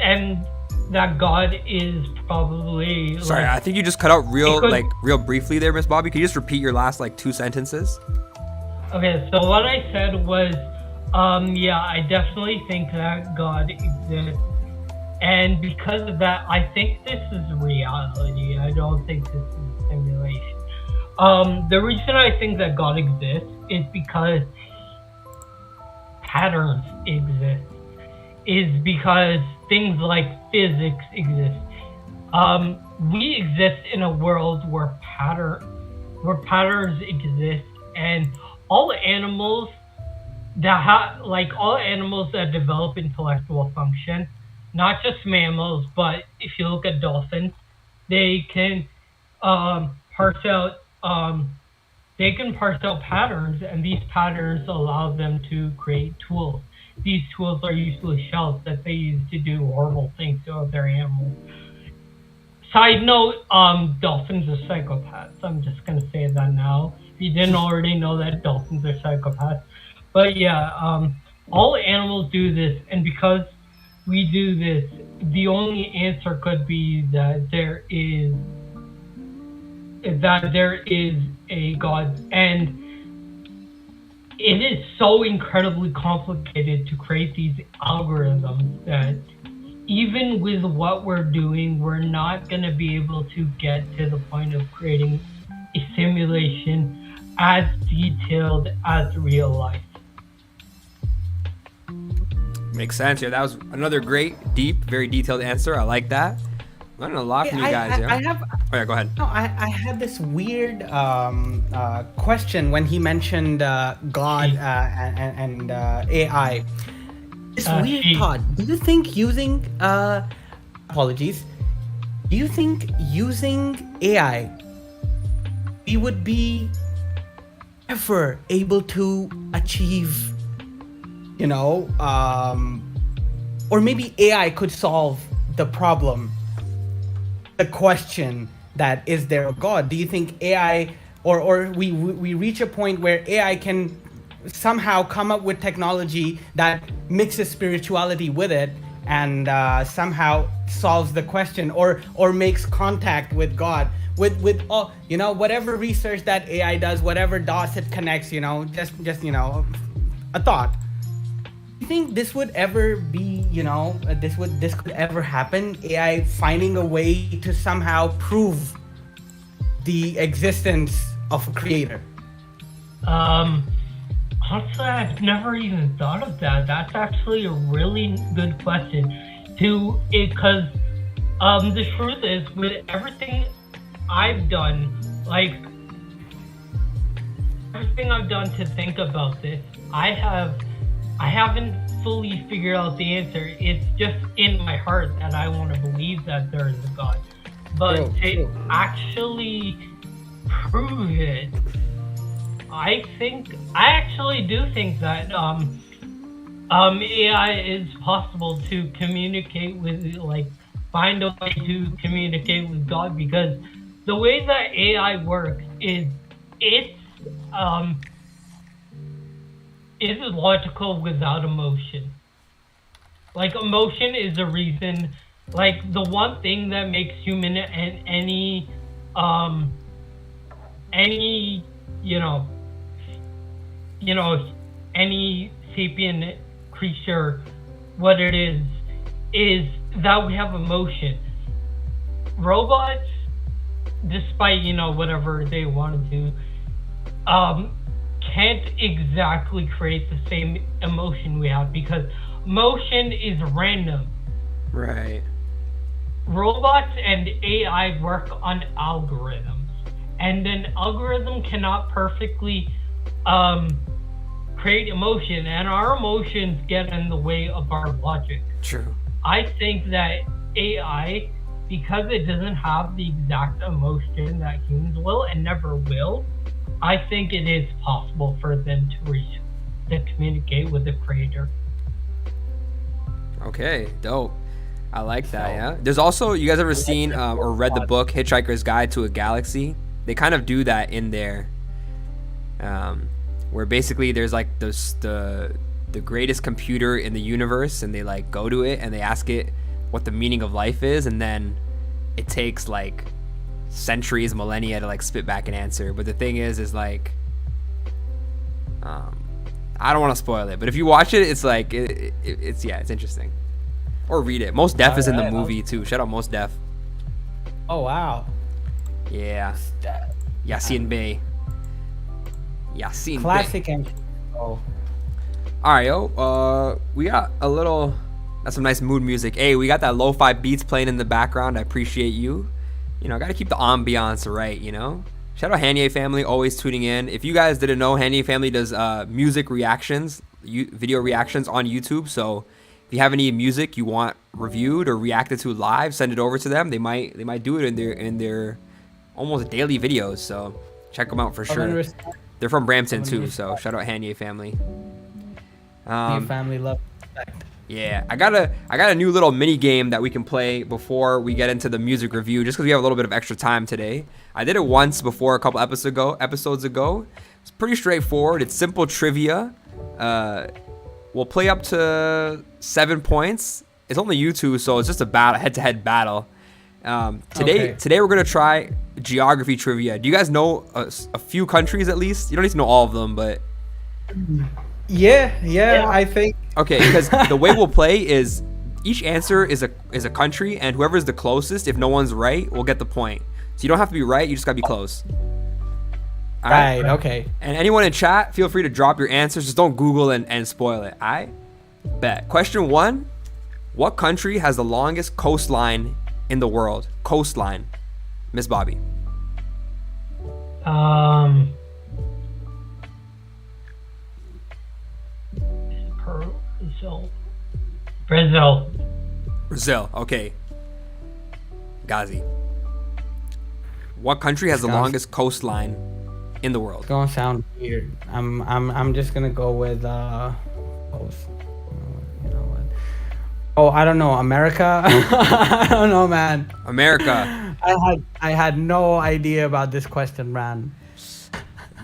and that God is probably. Sorry, I think you just cut out real briefly there, Miss Bobbie. Could you just repeat your last 2 sentences? Okay, so what I said was, I definitely think that God exists. And because of that, I think this is reality. I don't think this is simulation. The reason I think that God exists is because patterns exist. Is because things like physics exist. We exist in a world where patterns exist, and all animals that develop intellectual function, not just mammals, but if you look at dolphins, they can parse out patterns, and these patterns allow them to create tools. These tools are usually shells that they use to do horrible things to other animals. Side note, dolphins are psychopaths. I'm just gonna say that now. If you didn't already know that, dolphins are psychopaths. But yeah, all animals do this, and because we do this, the only answer could be that there is a God, and it is so incredibly complicated to create these algorithms that even with what we're doing, we're not going to be able to get to the point of creating a simulation as detailed as real life. Makes sense. Yeah, that was another great, deep, very detailed answer. I like that. Learning a lot from you guys. Oh yeah, go ahead. No, I had this weird question when he mentioned God and AI. This weird thought. Do you think using apologies? Do you think using AI, we would be ever able to achieve, or maybe AI could solve the problem, the question that is there a God? Do you think AI, or we reach a point where AI can somehow come up with technology that mixes spirituality with it and somehow solves the question, or makes contact with God with all, whatever research that AI does, whatever dots it connects, just a thought. Do you think this would ever be, this could ever happen? AI finding a way to somehow prove the existence of a creator? Honestly, I've never even thought of that. That's actually a really good question. Because the truth is, with everything I've done, everything I've done to think about this, I haven't fully figured out the answer. It's just in my heart that I want to believe that there is a God. But to actually prove it, I actually do think that AI is possible to communicate with, find a way to communicate with God, because the way that AI works is it's logical without emotion. Emotion is the reason, the one thing that makes human and any any sapient creature, what it is that we have emotion. Robots, despite, whatever they want to do, can't exactly create the same emotion we have, because emotion is random. Right. Robots and AI work on algorithms, and an algorithm cannot perfectly create emotion, and our emotions get in the way of our logic. True. I think that AI, because it doesn't have the exact emotion that humans will and never will, I think it is possible for them to communicate with the creator. Okay, dope. I like that. Yeah. There's also, you guys ever seen or read the book Hitchhiker's Guide to a Galaxy? They kind of do that in there, where basically there's the greatest computer in the universe, and they go to it and they ask it what the meaning of life is, and then it takes centuries, millennia to spit back an answer. But the thing is I don't want to spoil it, but if you watch it, it's it's interesting. Or read it. Mos Def is in the movie too. Shout out Mos Def. Oh wow. Yeah. Yasin Bey. Yasin Bey. Classic entry. Oh. All right, yo. We got that's some nice mood music. Hey, we got that lo-fi beats playing in the background. I appreciate you. I got to keep the ambiance right, Shout out Hanye Family, always tuning in. If you guys didn't know, Hanye Family does music reactions, video reactions on YouTube. So if you have any music you want reviewed or reacted to live, send it over to them. They might do it in their almost daily videos. So check them out for sure. They're from Brampton too. So shout out Hanye Family. Family love, respect. Yeah, I got a new little mini game that we can play before we get into the music review, just because we have a little bit of extra time today. I did it once before a couple episodes ago. It's pretty straightforward. It's simple trivia. We'll play up to 7 points. It's only you two, so it's just a head-to-head battle. Today we're gonna try geography trivia. Do you guys know a few countries at least? You don't need to know all of them, but yeah. I think. Okay, because the way we'll play is each answer is a country, and whoever's the closest, if no one's right, will get the point. So you don't have to be right, you just gotta be close. All right, okay. And anyone in chat, feel free to drop your answers. Just don't Google and spoil it. I bet. Question 1: what country has the longest coastline in the world? Coastline. Miss Bobbie. Brazil. Okay. Ghaazi. What country has the Sounds- longest coastline in the world? It's gonna sound weird. I'm just gonna go with host. You know what? Oh, I don't know. America. I don't know, man. America. I had no idea about this question, man.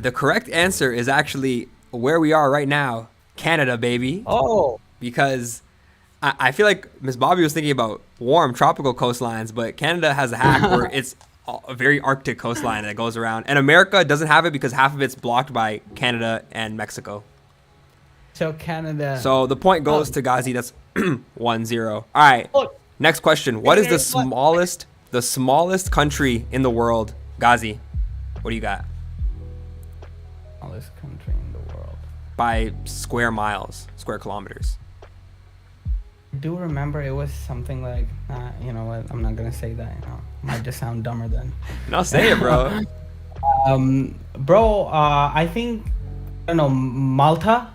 The correct answer is actually where we are right now, Canada, baby. Oh. Because I feel like Miss Bobbie was thinking about warm tropical coastlines, but Canada has a hack where it's a very Arctic coastline that goes around. And America doesn't have it because half of it's blocked by Canada and Mexico. So Canada. So the point goes to Ghaazi. That's 1-0. All right. Oh. Next question. What is the What? smallest country in the world? Ghaazi, what do you got? Smallest country in the world. By square miles, square kilometers. I do remember it was something like, you know what? I'm not gonna say that. You know, might just sound dumber then. No, say it, bro. Bro, I think I don't know, Malta.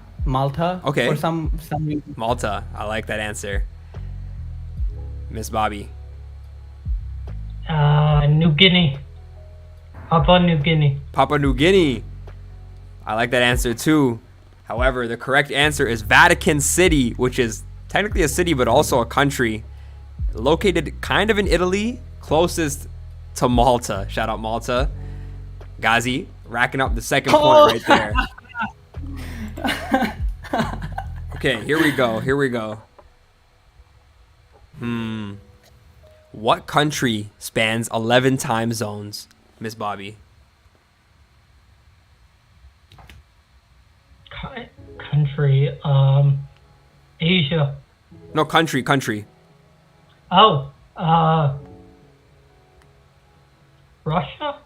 Okay. For some reason. Malta. I like that answer. Miss Bobbie. New Guinea. Papua New Guinea. Papua New Guinea. I like that answer too. However, the correct answer is Vatican City, which is technically a city but also a country. Located kind of in Italy, closest to Malta. Shout out Malta. Ghaazi racking up the second point right there. Okay, here we go. What country spans 11 time zones, Miss Bobbie? Country. Asia. No, country. Oh. Russia.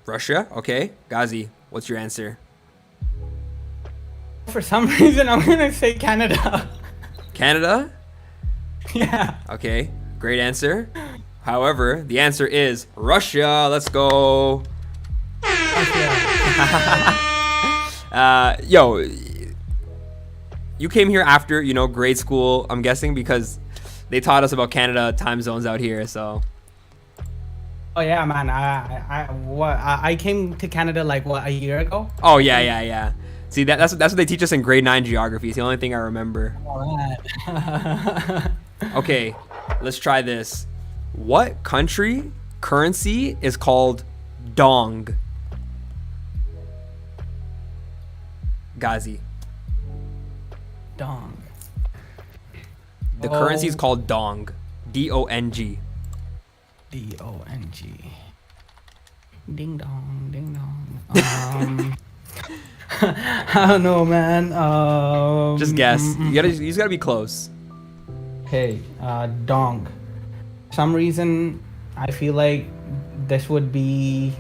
Russia? Okay. Ghaazi, what's your answer? For some reason, I'm gonna say Canada. Canada? Yeah. Okay, great answer. However, the answer is Russia. Let's go. Yo, you came here after, grade school, I'm guessing, because they taught us about Canada time zones out here, so. Oh yeah, man. I came to Canada like a year ago. Oh yeah. See, that's what they teach us in grade 9 geography. It's the only thing I remember. Alright. Okay, let's try this. What country currency is called dong? Ghaazi. Dong. The currency is called dong. D-O-N-G. D-O-N-G. Ding dong, ding dong. I don't know, man. Just guess. You just gotta be close. Okay, dong. For some reason, I feel like this would be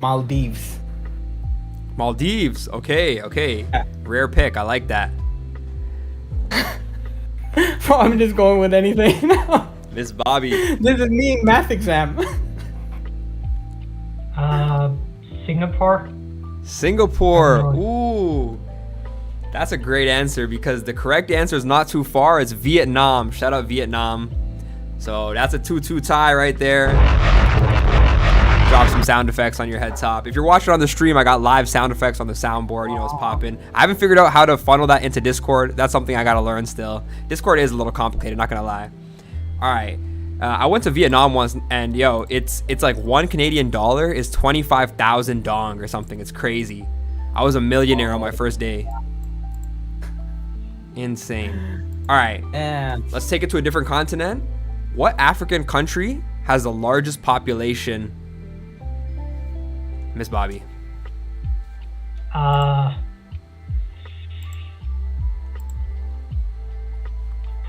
Maldives. Maldives. Okay. Yeah. Rare pick. I like that. Bro, I'm just going with anything now. Miss Bobbie. This is me in math exam. Singapore. Singapore. Ooh. That's a great answer because the correct answer is not too far. It's Vietnam. Shout out Vietnam. So that's a 2-2 tie right there. Drop some sound effects on your head top. If you're watching on the stream, I got live sound effects on the soundboard. It's popping. I haven't figured out how to funnel that into Discord. That's something I gotta learn still. Discord is a little complicated, not gonna lie. All right. I went to Vietnam once, and it's like $1 Canadian is 25,000 dong or something. It's crazy. I was a millionaire on my first day. Insane. All right. And Let's take it to a different continent. What African country has the largest population? Miss Bobbie.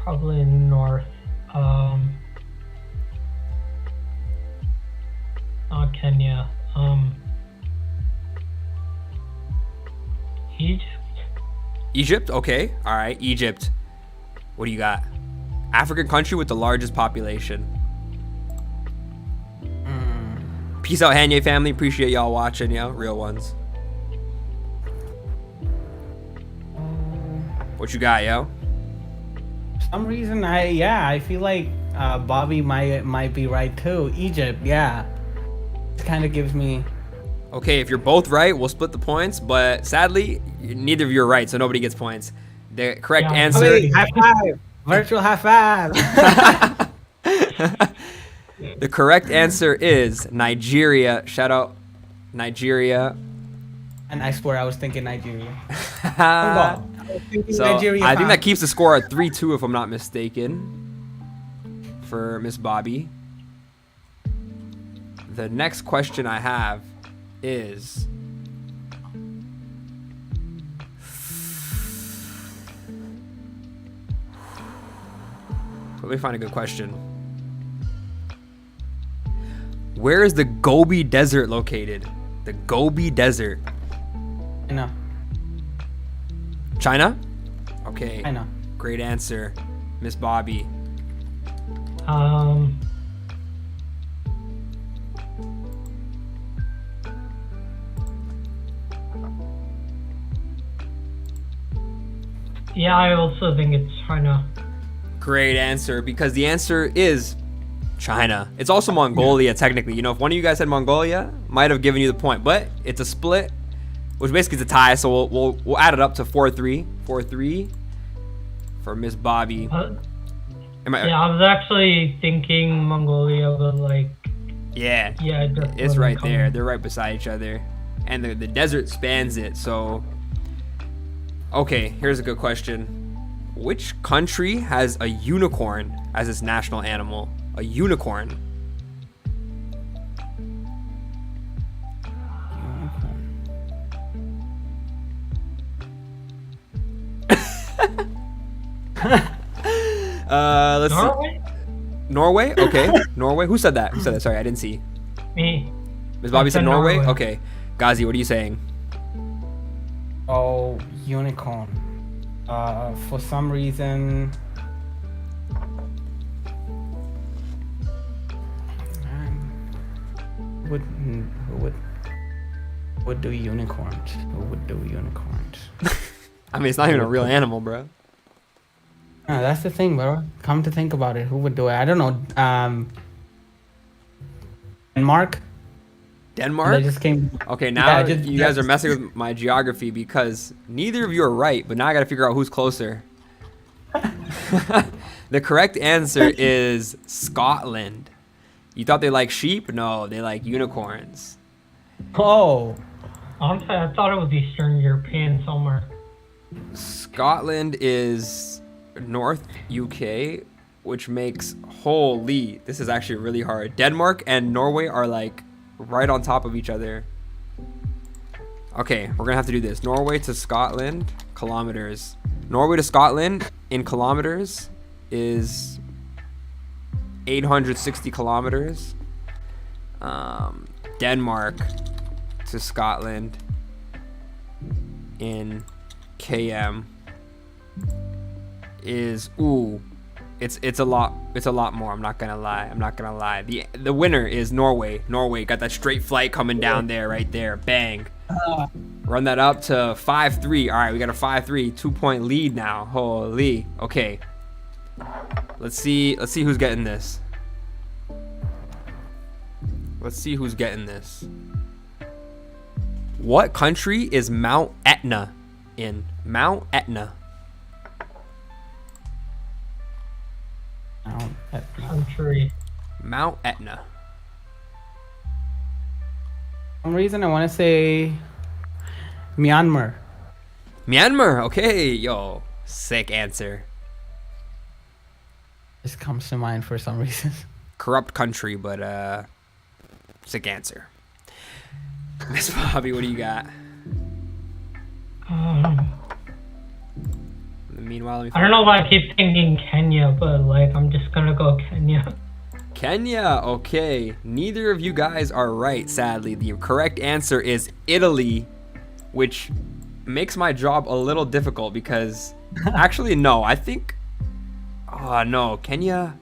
Probably north. Not Kenya. Egypt. Egypt? Okay. All right. Egypt. What do you got? African country with the largest population. Peace out, Hanye family. Appreciate y'all watching, real ones. What you got, yo? For some reason, I feel like Bobbie might be right too. Egypt, yeah. It kind of gives me. Okay, if you're both right, we'll split the points. But sadly, neither of you are right, so nobody gets points. The correct answer. Wait, high five! Virtual high five! The correct answer is Nigeria. Shout out Nigeria. And I swear I was thinking Nigeria. So I think that keeps the score at 3-2 if I'm not mistaken for Miss Bobbie. The next question I have is let me find a good question. Where is the Gobi Desert located? The Gobi Desert. No. China? Okay. I know. Great answer, Miss Bobbie. Yeah, I also think it's China. Great answer, because the answer is China. It's also Mongolia, technically. If one of you guys said Mongolia, might have given you the point, but it's a split, which basically is a tie. So we'll add it up to 4-3. 4-3 for Miss Bobbie. I was actually thinking Mongolia, but yeah, it's right there. They're right beside each other, and the desert spans it. So, okay, here's a good question. Which country has a unicorn as its national animal? A unicorn. Let's Norway? see. Norway? Okay. Norway. Who said that? Sorry, I didn't see. Me. Ms. Bobbie said Norway? Okay. Ghaazi, what are you saying? Oh, unicorn. For some reason. Who would do unicorns? Who would do unicorns? I mean, it's not even a real animal, bro. No, that's the thing, bro. Come to think about it, who would do it? I don't know. Denmark? Denmark? They just came. Okay, now you guys are messing with my geography because neither of you are right, but now I gotta figure out who's closer. The correct answer is Scotland. You thought they like sheep? No, they like unicorns. Oh. Honestly, I thought it was Eastern European somewhere. Scotland is North UK, which makes holy. This is actually really hard. Denmark and Norway are right on top of each other. Okay, we're gonna have to do this. Norway to Scotland, kilometers. Norway to Scotland in kilometers is 860 kilometers. Denmark to Scotland in km is it's a lot more. I'm not gonna lie. The winner is Norway. Norway got that straight flight coming down there, right there. Bang. Run that up to 5-3. All right, we got a 5-3, 2-point lead now. Holy. Okay. Let's see who's getting this. What country is Mount Etna in? Mount Etna. Country. Mount Etna. For some reason, I want to say Myanmar. Myanmar. Okay, yo, sick answer. This comes to mind for some reason. Corrupt country, but sick answer. Miss Bobbie, what do you got? Meanwhile, I don't know why I keep thinking Kenya, but I'm just gonna go Kenya. Kenya, okay. Neither of you guys are right, sadly. The correct answer is Italy, which makes my job a little difficult because actually, no, I think. Oh, no, Kenya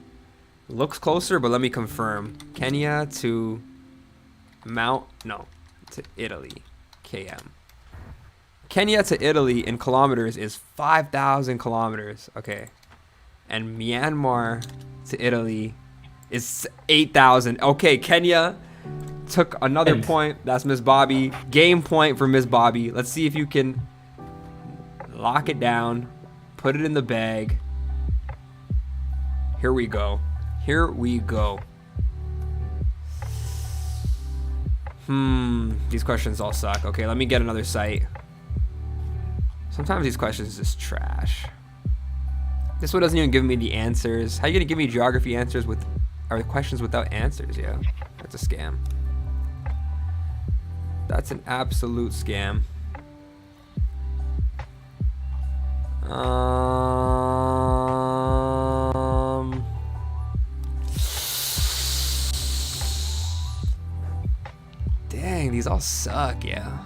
looks closer, but let me confirm. Kenya to to Italy, km. Kenya to Italy in kilometers is 5,000 kilometers. Okay. And Myanmar to Italy is 8,000. Okay, Kenya took another point. That's Miss Bobbie. Game point for Miss Bobbie. Let's see if you can lock it down. Put it in the bag. Here we go. These questions all suck. Okay, let me get another site. Sometimes these questions just trash. This one doesn't even give me the answers. How are you gonna give me geography answers or questions without answers? Yeah, that's a scam. That's an absolute scam. Dang, these all suck, yeah.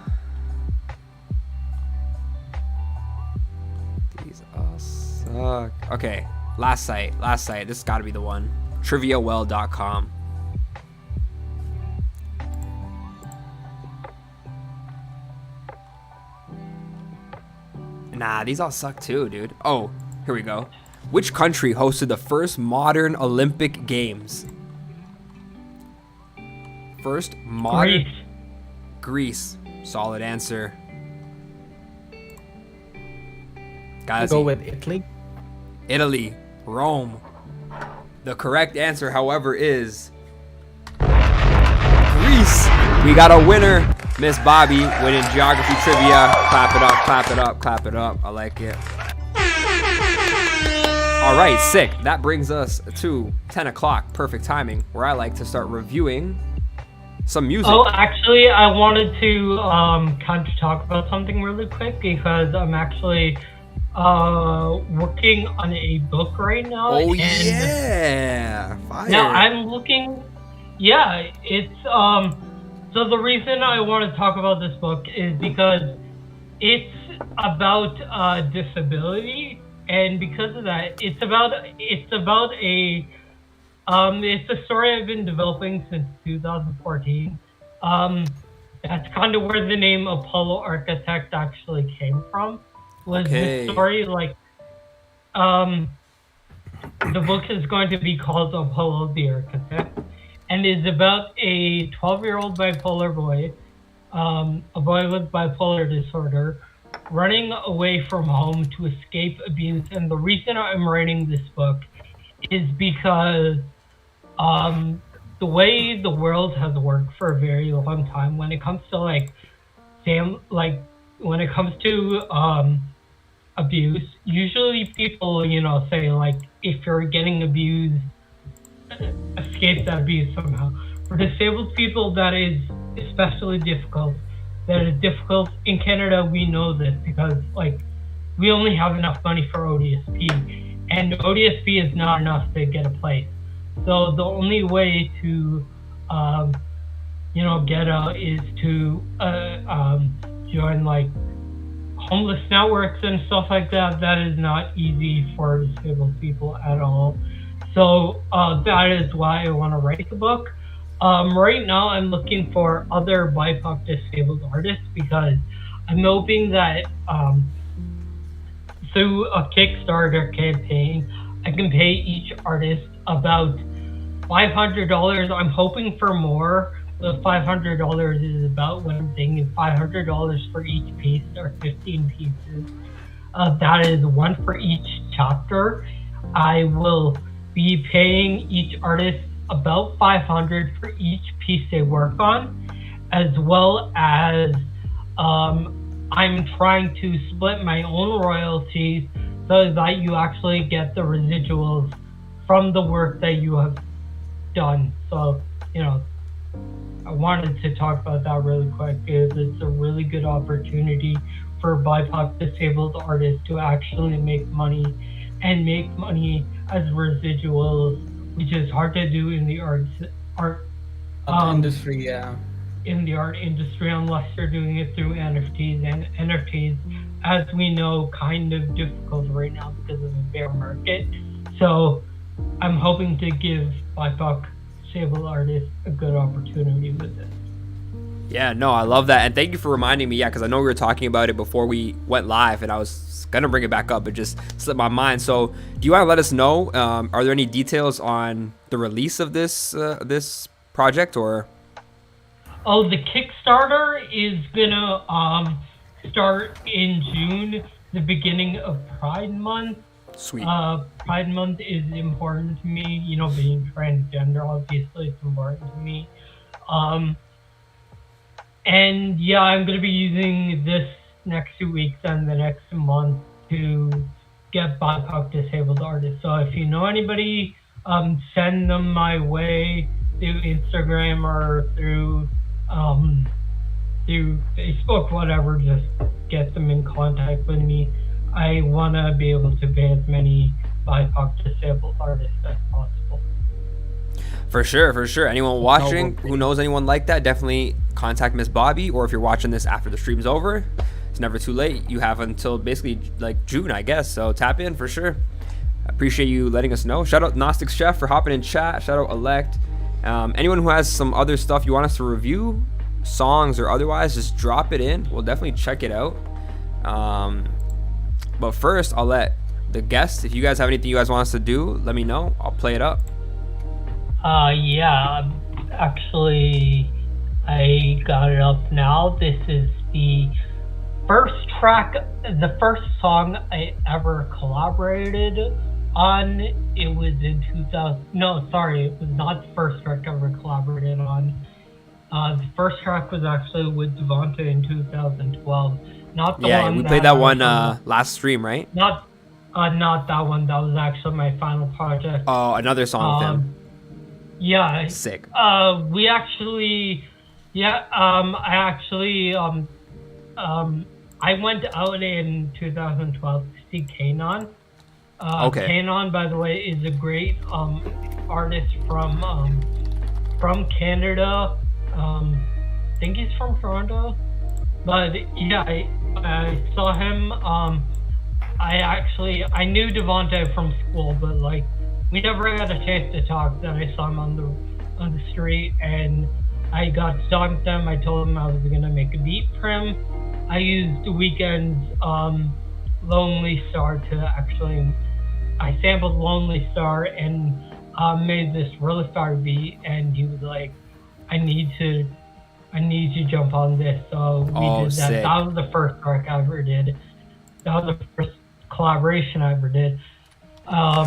These all suck. Okay, last site. This has got to be the one. TriviaWell.com. Nah, these all suck too, dude. Oh, here we go. Which country hosted the first modern Olympic Games? First modern... Greece. Solid answer. Ghaazi. Go with Italy. Italy. Rome. The correct answer, however, is Greece. We got a winner. Miss Bobbie winning geography trivia. Clap it up, clap it up, clap it up. I like it. All right, sick. That brings us to 10 o'clock. Perfect timing, where I like to start reviewing some music. Oh, actually, I wanted to kind of talk about something really quick because I'm actually working on a book right now. Oh, yeah. Fire. Now, I'm looking... Yeah, it's... So the reason I want to talk about this book is because it's about disability, and because of that, it's a story I've been developing since 2014. That's kind of where the name Apollo Architect actually came from. Was okay. This story the book is going to be called Apollo the Architect, and is about a 12-year-old bipolar boy, a boy with bipolar disorder, running away from home to escape abuse. And the reason I'm writing this book is because the way the world has worked for a very long time when it comes to when it comes to abuse, usually people, say if you're getting abused, escape that abuse somehow. For disabled people, that is especially difficult. That is difficult in Canada. We know this because we only have enough money for ODSP, and ODSP is not enough to get a place. So the only way to get out is to join homeless networks and stuff like that. That is not easy for disabled people at all. So that is why I want to write the book. Right now, I'm looking for other BIPOC disabled artists because I'm hoping that through a Kickstarter campaign, I can pay each artist about $500. I'm hoping for more. The $500 is about what I'm thinking. $500 for each piece, or 15 pieces. That is one for each chapter. I will be paying each artist about $500 for each piece they work on, as well as I'm trying to split my own royalties so that you actually get the residuals from the work that you have done. So, I wanted to talk about that really quick because it's a really good opportunity for BIPOC disabled artists to actually make money, and make money as residuals, which is hard to do in the art industry, yeah. In the art industry, unless you're doing it through NFTs, and NFTs, as we know, kind of difficult right now because of the bear market. So I'm hoping to give BIPOC disabled artists a good opportunity with this. Yeah, no, I love that. And thank you for reminding me. Yeah, because I know we were talking about it before we went live, and I was going to bring it back up. It just slipped my mind. So do you want to let us know, are there any details on the release of this this project? Or Oh, the Kickstarter is gonna start in June, the beginning of Pride Month. sweet. Pride Month is important to me. You know, being transgender, obviously, it's important to me. And yeah, I'm gonna be using this next 2 weeks and the next month to get BIPOC disabled artists. So if you know anybody, send them my way through Instagram or through Facebook, whatever. Just get them in contact with me. I want to be able to pay as many BIPOC disabled artists as possible. For sure, for sure. Anyone watching who knows anyone like that, definitely contact Miss Bobbie. Or if you're watching this after the stream's over, it's never too late. You have until basically like June, I guess. So tap in for sure. I appreciate you letting us know. Shout out Gnostic Chef for hopping in chat. Shout out Elect. Anyone who has some other stuff you want us to review, songs or otherwise, just drop it in. We'll definitely check it out. But first, I'll let the guests, if you guys have anything you guys want us to do, let me know. I'll play it up. Yeah, actually, I got it up now. This is the first track, the first song I ever collaborated on. It was in 2000. No, sorry, it was not the first track I ever collaborated on. The first track was actually with Devonta in 2012. Not the one. Yeah, we played that one last stream, right? Not that one. That was actually my final project. Oh, another song with him. Yeah. Sick. We actually, I went out in 2012 to see Kanon. Okay. Kanon, by the way, is a great artist from Canada. I think he's from Toronto. But yeah, I saw him. I knew Devonta from school, but like we never had a chance to talk. Then I saw him on the street, and I got to talk to him. I told him I was gonna make a beat for him. I used the Weeknd's "Lonely Star" to actually. I sampled "Lonely Star" and made this really fire beat, and he was like, I need to jump on this. So we did that. Sick. That was the first track I ever did. That was the first collaboration I ever did. Well,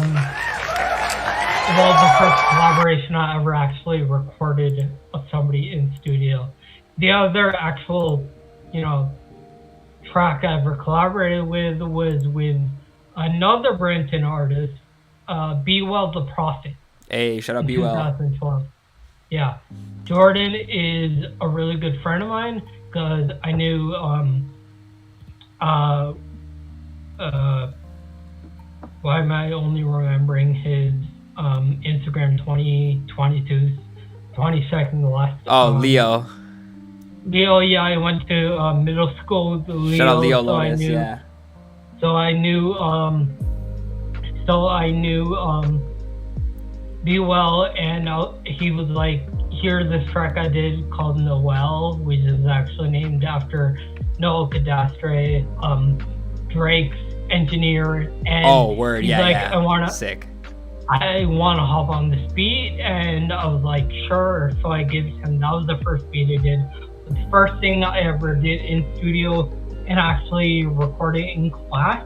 the first collaboration I ever actually recorded with somebody in studio. The other actual, track I ever collaborated with was with another Brenton artist, Be Well the Prophet. Hey, shout out Be Well. 2012. Yeah. Jordan is a really good friend of mine because I knew why am I only remembering his Instagram 22nd last Leo. Leo, yeah, I went to middle school with Leo. Shout out Leo Lotus, yeah. So I knew Be Well, and he was like, here's this track I did called Noel, which is actually named after Noel Cadastre, Drake's engineer. And word, he's yeah, like, yeah. Sick. I want to hop on this beat, and I was like, sure. So I gave him, that was the first beat I did. The first thing I ever did in studio and actually recorded in class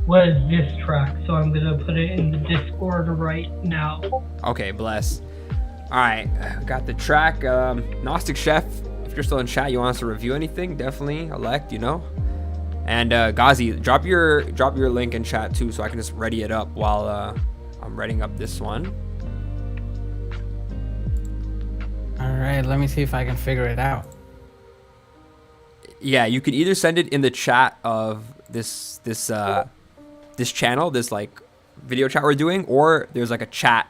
was this track. So I'm going to put it in the Discord right now. Okay, bless. All right, got the track. Gnostic Chef, if you're still in chat, you want us to review anything, definitely elect, And Ghaazi, drop your link in chat too, so I can just ready it up while I'm readying up this one. All right, let me see if I can figure it out. Yeah, you can either send it in the chat of this channel, this like video chat we're doing, or there's like a chat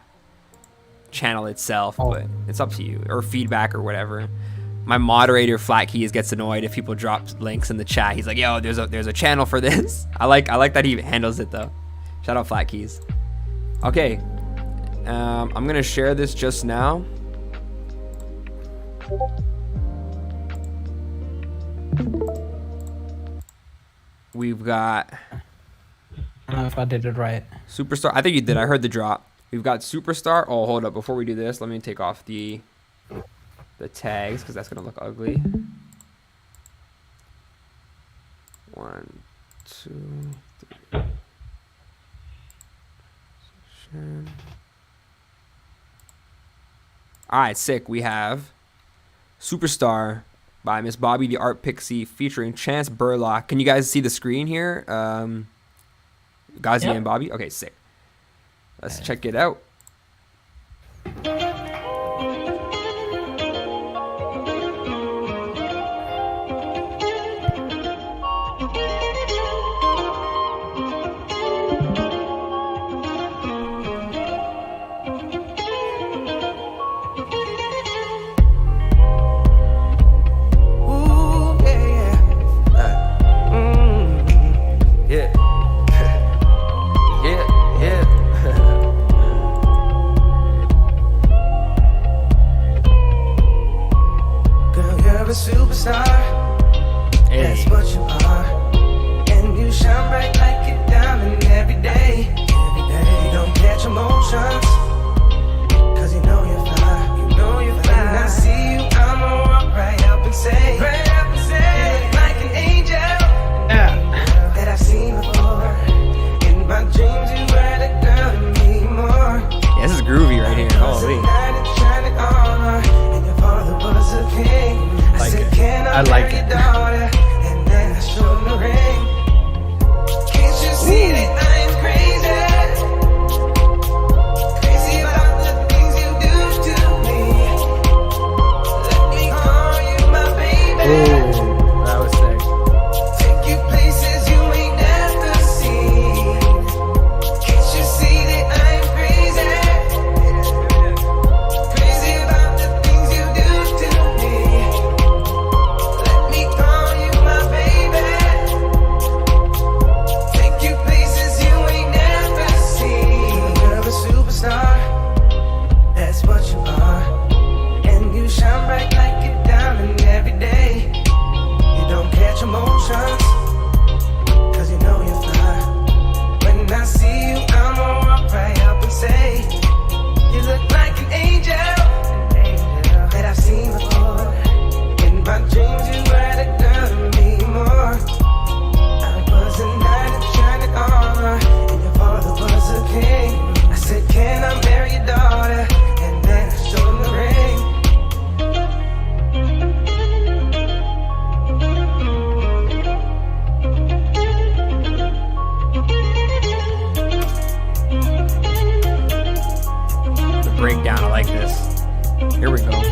channel itself, but it's up to you, or feedback or whatever. My moderator Flat Keys gets annoyed if people drop links in the chat. He's like, yo, there's a channel for this. I like that he handles it though. Shout out Flat Keys. Okay, I'm gonna share this just now. We've got I don't know if I did it right. Superstar. I think you did. I heard the drop. We've got Superstar. Oh, hold up. Before we do this, let me take off the tags because that's gonna look ugly. 1, 2, 3. All right, sick. We have Superstar by Miss Bobbie the Art Pixie featuring Chance Burlock. Can you guys see the screen here? Ghaazi and Bobbie. Okay, sick. Let's check it out. Superstar, that's what you are, and you shine bright like a diamond every day. You don't catch emotions, cause you know you're fly. When I see you, I'ma walk right up and say, you look like an angel that I've seen before. In my dreams, you were the girl to me more. Yeah, this is groovy right here. Holy. And your father was a king. I like it. And then I showed him the ring. Can't you see that I'm crazy? Crazy about the things you do to me. Let me call you my baby. Ooh, that was sick. Take you places you ain't never seen. Can't you see that I'm crazy? Crazy about the things you do to me. That's what you are, and you shine bright like a diamond every day. You don't catch emotions, cause you know you're fly. When I see you, I'ma walk right up and say, you look like an angel that I've seen before. In my dreams, you were the girl to me more. I was a knight in shining armor, and your father was a king. I said, can I marry your daughter? And then I showed him the ring. The breakdown. I like this. Here we go.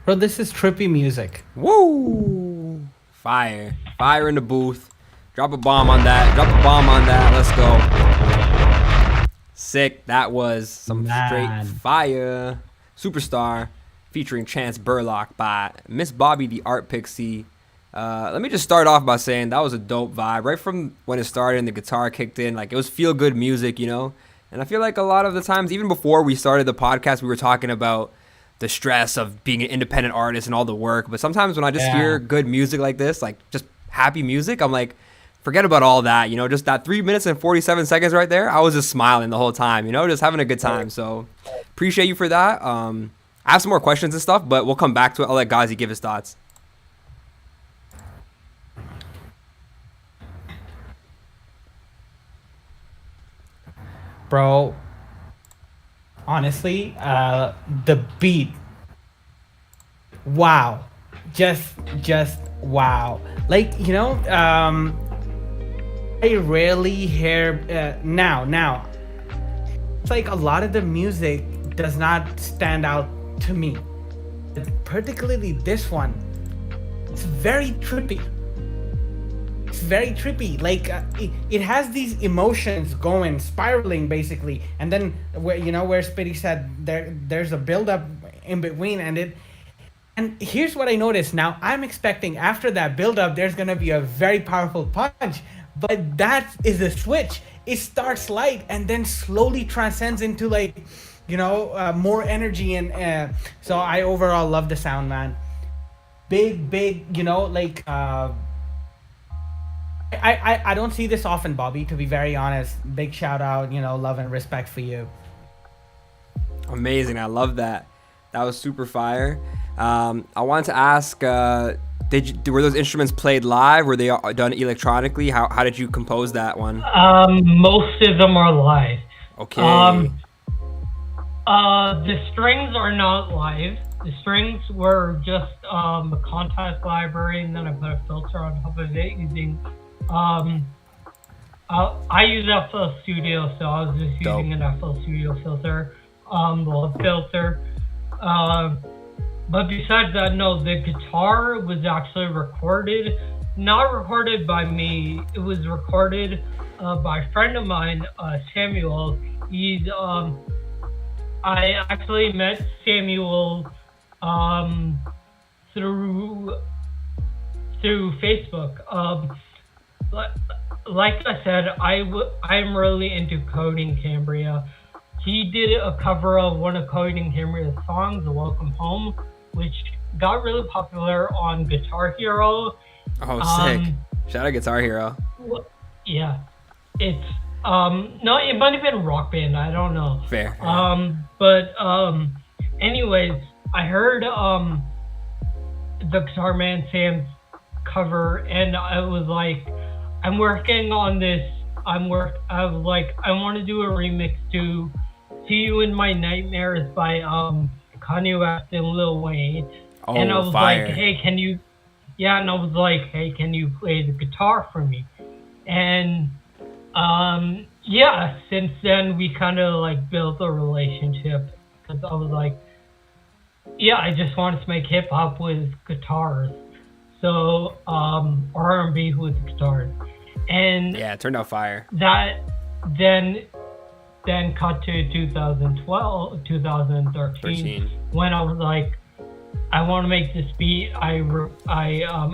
Bro, this is trippy music. Woo! Fire. Fire in the booth. Drop a bomb on that. Drop a bomb on that. Let's go. Sick. That was some straight fire. Superstar featuring Chance Burlock by Miss Bobbie the Art Pixie. Let me just start off by saying that was a dope vibe. Right from when it started and the guitar kicked in, like it was feel good music, you know? And I feel like a lot of the times, even before we started the podcast, we were talking about the stress of being an independent artist and all the work. But sometimes when I just hear good music like this, like just happy music, I'm like, forget about all that, you know, just that 3 minutes and 47 seconds right there. I was just smiling the whole time, you know, just having a good time. So appreciate you for that. I have some more questions and stuff, but we'll come back to it. I'll let Ghaazi give his thoughts. Bro, honestly, the beat, wow, just wow. Like, you know, I rarely hear now. It's like a lot of the music does not stand out to me, particularly this one. It's very trippy. Like it has these emotions going, spiraling basically, and then where Spitty said there's a build up in between, and here's what I noticed. Now I'm expecting after that build up there's gonna be a very powerful punch, but that is a switch. It starts light and then slowly transcends into like, you know, more energy, and so I overall love the sound, man. Big, you know, like I don't see this often, Bobbie, to be very honest. Big shout out, you know, love and respect for you. Amazing. I love that. That was super fire. I wanted to ask, were those instruments played live? Were they done electronically? How did you compose that one? Most of them are live. Okay. The strings are not live. The strings were just a contact library, and then I put a filter on top of it using I use FL Studio, so I was just using an FL Studio filter, the filter. But besides that, no, the guitar was actually recorded, not recorded by me. It was recorded by a friend of mine, Samuel. He's I actually met Samuel through Facebook. Like I said, I'm really into Coding Cambria. He did a cover of one of Coding Cambria's songs, Welcome Home, which got really popular on Guitar Hero. Oh, sick. Shout out Guitar Hero. Yeah. It's, no, it might have been Rock Band, I don't know. Fair. Anyways, I heard, the Guitar Man Sam's cover, and I was like, I'm working on this. I was like, I want to do a remix to "See You in My Nightmares" by Kanye West and Lil Wayne. Oh, and I was fire. like, hey, can you? Yeah, and I was like, hey, can you play the guitar for me? And yeah, since then we kind of like built a relationship, because I was like, yeah, I just wanted to make hip hop with guitars. So, R&B with guitars. And yeah, it turned out fire. That then cut to 2013, when I was like, I want to make this beat. I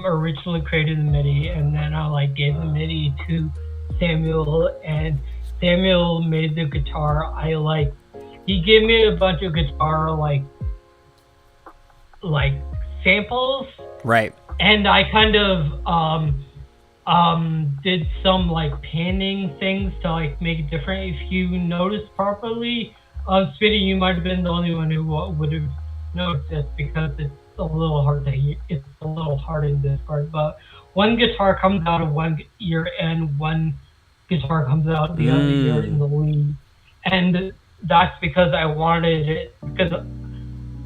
originally created the MIDI, and then I like gave the MIDI to Samuel, and Samuel made the guitar. He gave me a bunch of guitar like samples. Right. And I kind of did some like panning things to like make it different. If you notice properly, Spitty, you might have been the only one who would have noticed this, because it's a little hard to hear. It's a little hard in this part, but one guitar comes out of one ear and one guitar comes out the other ear in the lead, and that's because I wanted it, because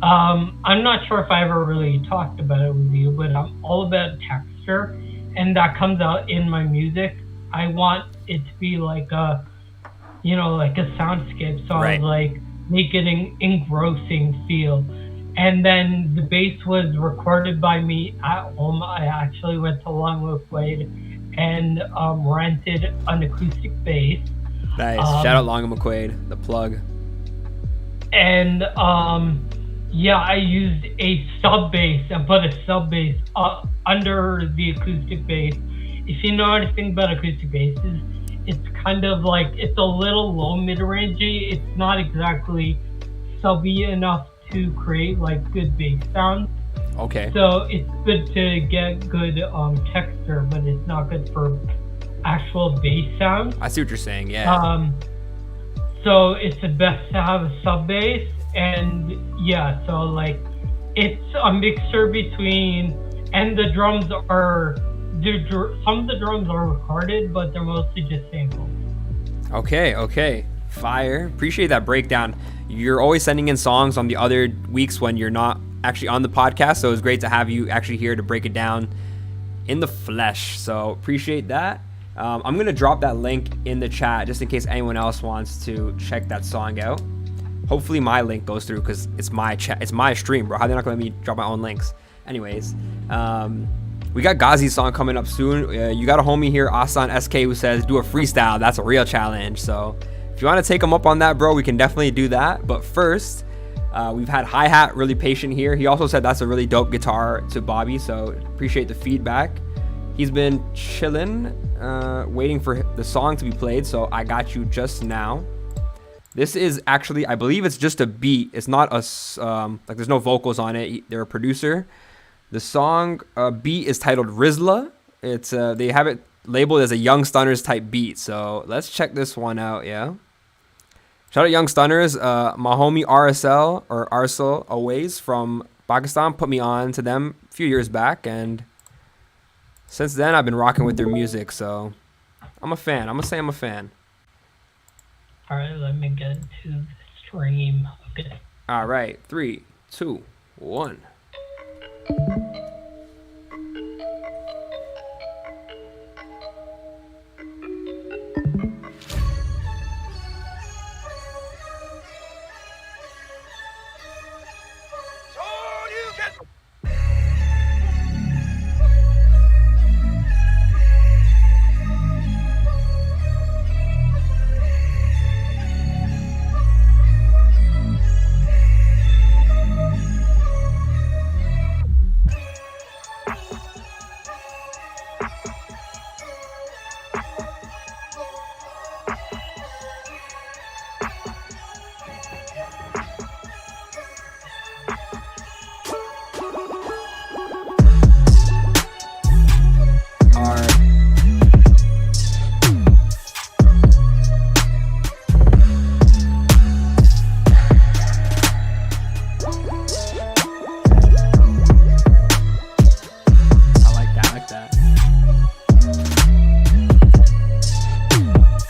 I'm not sure if I ever really talked about it with you, but I'm all about texture, and that comes out in my music. I want it to be like a, you know, like a soundscape, so right. I was like, make it an engrossing feel. And then the bass was recorded by me at home. I actually went to Longwood Quaid and rented an acoustic bass. Nice. Shout out Long McQuaid, the plug. And yeah, I used a sub bass and put a sub bass under the acoustic bass. If you know anything about acoustic basses, it's kind of like, it's a little low mid-rangey. It's not exactly subby enough to create like good bass sounds. Okay. So it's good to get good texture, but it's not good for actual bass sound. I see what you're saying. Yeah. So it's the best to have a sub bass, and yeah, so like it's a mixture between, and the drums are, some of the drums are recorded, but they're mostly just samples. Okay. Fire. Appreciate that breakdown. You're always sending in songs on the other weeks when you're not actually on the podcast, so it's great to have you actually here to break it down in the flesh. So appreciate that. I'm gonna drop that link in the chat just in case anyone else wants to check that song out. Hopefully my link goes through because it's my chat, it's my stream, bro. How they not gonna let me drop my own links? Anyways, we got Ghaazi's song coming up soon. You got a homie here, Asan SK, who says do a freestyle. That's a real challenge. So if you want to take him up on that, bro, we can definitely do that. But first, we've had Hi-Hat really patient here. He also said that's a really dope guitar to Bobbie, so appreciate the feedback. He's been chilling, waiting for the song to be played, so I got you just now. This is actually, I believe it's just a beat. It's not a, like there's no vocals on it. They're a producer. The song beat is titled Rizla. It's they have it labeled as a Young Stunners type beat. So let's check this one out, yeah. Shout out Young Stunners. My homie RSL or Arsal Aways from Pakistan put me on to them a few years back, and since then I've been rocking with their music. So I'm a fan. I'm gonna say I'm a fan. All right, let me get to the stream. Okay. All right, 3, 2, 1.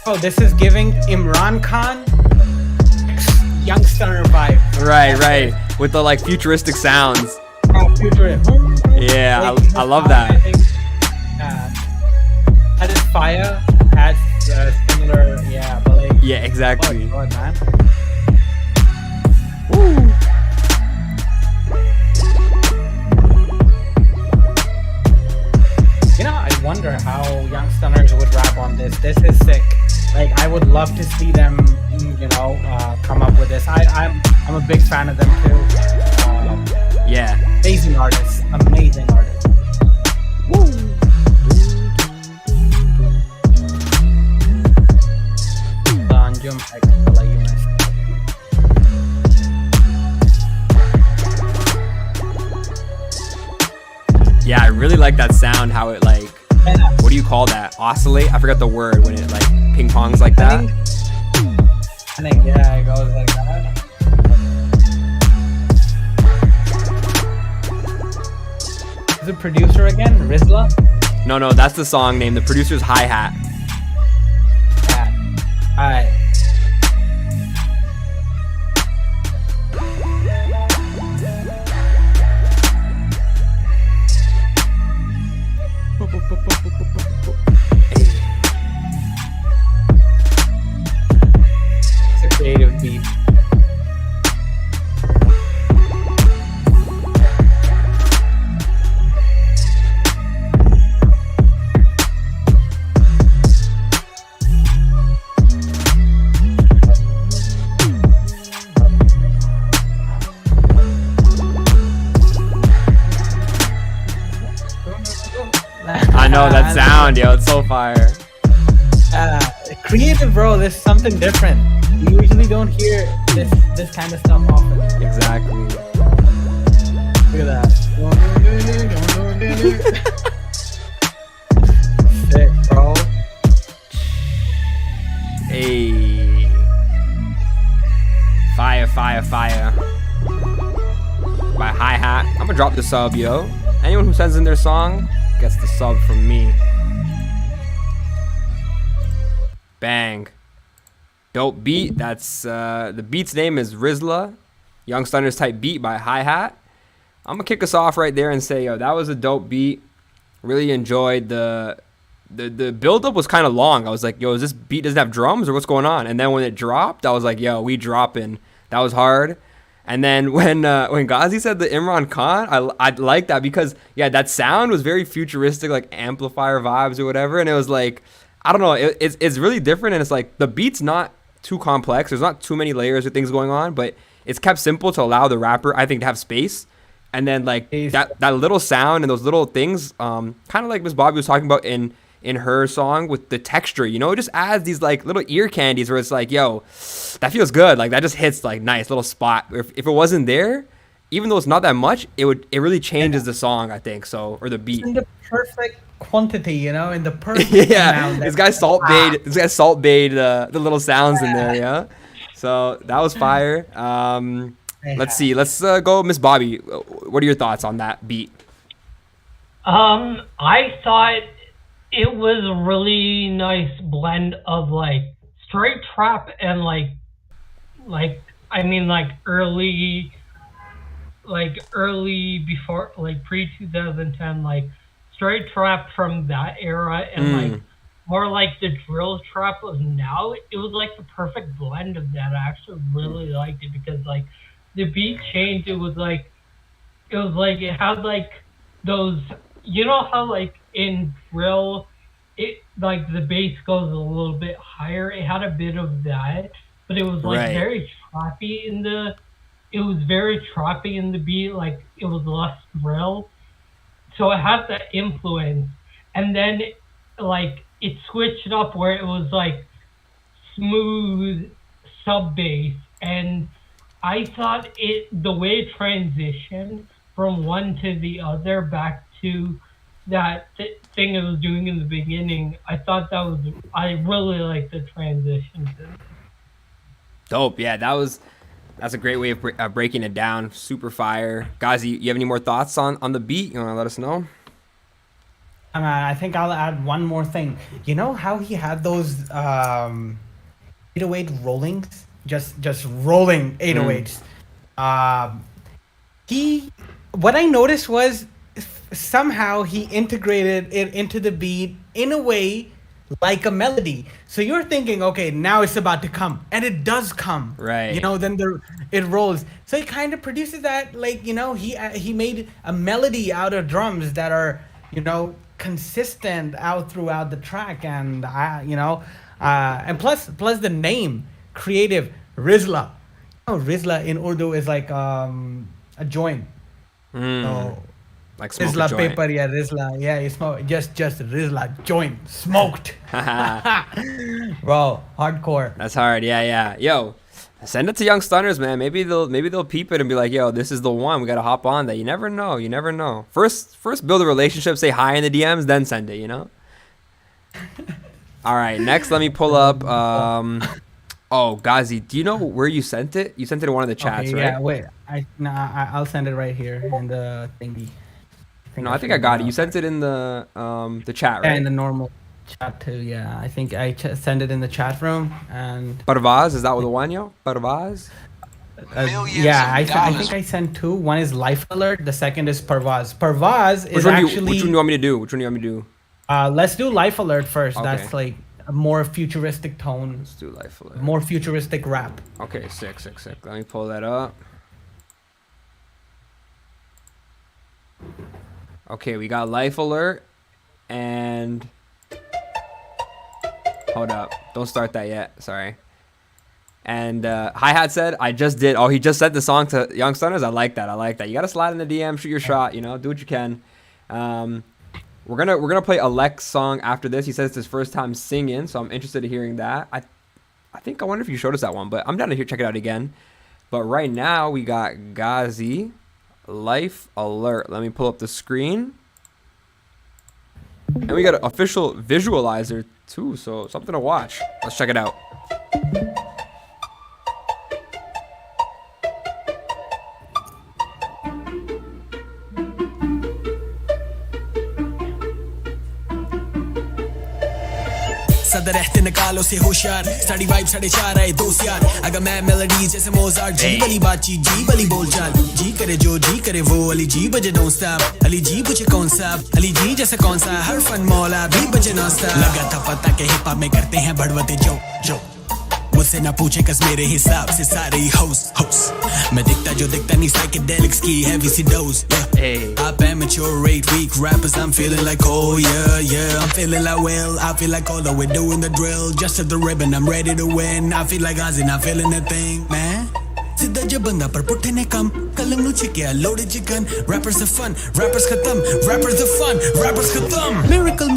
Oh, this is giving Imran Khan Young Stunner vibe. Right. With the like futuristic sounds. Oh, futuristic. Yeah, I love that. That is fire. Has similar, yeah, but like, yeah, exactly. Oh, God, man. Woo. You know, I wonder how Young Stunners would rap on this. This is sick. Like, I would love to see them, you know, come up with this. I'm a big fan of them too. Yeah. Amazing artists. Amazing artists. Woo. Yeah, I really like that sound, how it like, what do you call that? Oscillate? I forgot the word when it like ping pongs like that. I think yeah, it goes like that. Is it producer again? Rizla? No, that's the song name. The producer's Hi-Hat. Yeah. Alright. It's a creative beat. I know that sound, yo. It's so fire. Creative, bro. There's something different. You usually don't hear this kind of stuff often. Exactly. Look at that. Sick, bro. Hey. Fire, fire, fire. By Hi-Hat. I'm gonna drop the sub, yo. Anyone who sends in their song gets the sub from me. Bang. Dope beat. That's the beat's name is Rizla. Young Stunners type beat by Hi-Hat. I'm gonna kick us off right there and say, yo, that was a dope beat. Really enjoyed the build-up was kind of long. I was like, yo, is this beat doesn't have drums or what's going on? And then when it dropped, I was like, yo, we dropping. That was hard. And then when Ghaazi said the Imran Khan, I like that because, yeah, that sound was very futuristic, like amplifier vibes or whatever. And it was like, I don't know, it's really different. And it's like the beat's not too complex. There's not too many layers of things going on, but it's kept simple to allow the rapper, I think, to have space. And then like that little sound and those little things, kind of like Miss Bobbie was talking about in her song with the texture, you know, it just adds these like little ear candies where it's like, yo, that feels good. Like that just hits like nice little spot. If it wasn't there, even though it's not that much, it really changes the song, I think. So, or the beat. In the perfect quantity, you know, in the perfect amount. This guy Salt Bayed the little sounds in there, yeah. So that was fire. Let's see. Let's go, Miss Bobbie. What are your thoughts on that beat? I thought it was a really nice blend of like straight trap and like early before like pre 2010 like straight trap from that era and like more like the drill trap of now. It was like the perfect blend of that. I actually really liked it because like the beat changed. It had like those, you know how like in drill, it like the bass goes a little bit higher. It had a bit of that, but it was like very trappy in the. It was very trappy in the beat. Like it was less drill, so it had that influence. And then like it switched up where it was like smooth sub bass, and I thought the way it transitioned from one to the other back to that thing it was doing in the beginning, I really liked the transition. Dope, yeah, that's a great way of breaking it down. Super fire. Ghaazi, you have any more thoughts on the beat? You want to let us know? I think I'll add one more thing. You know how he had those 808 rollings? Just rolling 808s. What I noticed was somehow he integrated it into the beat in a way like a melody. So you're thinking, okay, now it's about to come, and it does come. Right. You know, then it rolls. So it kind of produces that, like, you know, he made a melody out of drums that are, you know, consistent out throughout the track, and and plus the name, creative Rizla. You know, Rizla in Urdu is like a joint. So, like smoke Rizla joint. paper, yeah, Rizla, yeah, you smoke just Rizla joint smoked. Bro, hardcore. That's hard, yeah. Yo, send it to Young Stunners, man. Maybe they'll peep it and be like, yo, this is the one. We gotta hop on that. You never know. First build a relationship, say hi in the DMs, then send it. You know. All right, next let me pull up. Oh, Ghaazi, do you know where you sent it? You sent it in one of the chats, right? Yeah, wait. I'll send it right here in the thingy. I think I got it. You sent it in the chat, right? Yeah, in the normal chat too. Yeah, I think I sent it in the chat room. And Parvaz, is that the one, yo? Parvaz? Yeah, I think I sent two. One is Life Alert. The second is Parvaz. Parvaz is actually. Which one do you want me to do? Let's do Life Alert first. Okay. That's like a more futuristic tone. Let's do Life Alert. More futuristic rap. Okay, sick. Let me pull that up. Okay, we got Life Alert, and hold up, don't start that yet. Sorry. And Hi-Hat said, I just did. Oh, he just sent the song to Young Stunners. I like that. You gotta slide in the DM, shoot your shot. You know, do what you can. We're gonna play Alex's song after this. He says it's his first time singing, so I'm interested in hearing that. I wonder if you showed us that one, but I'm down to check it out again. But right now we got Ghaazi, Life Alert. Let me pull up the screen. And we got an official visualizer too, so something to watch. Let's check it out. ज्यादा रहते नकालों से होशियार study vibe 4.5 आए दोस्त यार अगर मैं melody जैसे मोजार्ट जी वाली बातचीत जी वाली बोलचाल जी करे जो जी करे वो अली जी बजे डोंट स्टॉप अली जी पूछे कौन सा अली जी जैसे कौन सा हर फन मौला भी बजे नॉन स्टॉप लगा था पता के हिप हॉप में करते हैं बढ़वते जो मुझसे ना पूछे कस मेरे हिसाब से सारे ही होस्ट मैं दिखता नहीं साइकेडेलिक्स की heavy C dose Up amateur rate weak rappers I'm feeling like oh yeah I'm feeling like well I feel like all that we're doing the drill just at the ribbon I'm ready to win I feel like Ghaazi not feeling a thing man सीधा जब बंदा पर पुट्ठे ने कम कलम नु छिकिया loaded chicken rappers are fun rappers खत्म rappers are fun rappers खत्म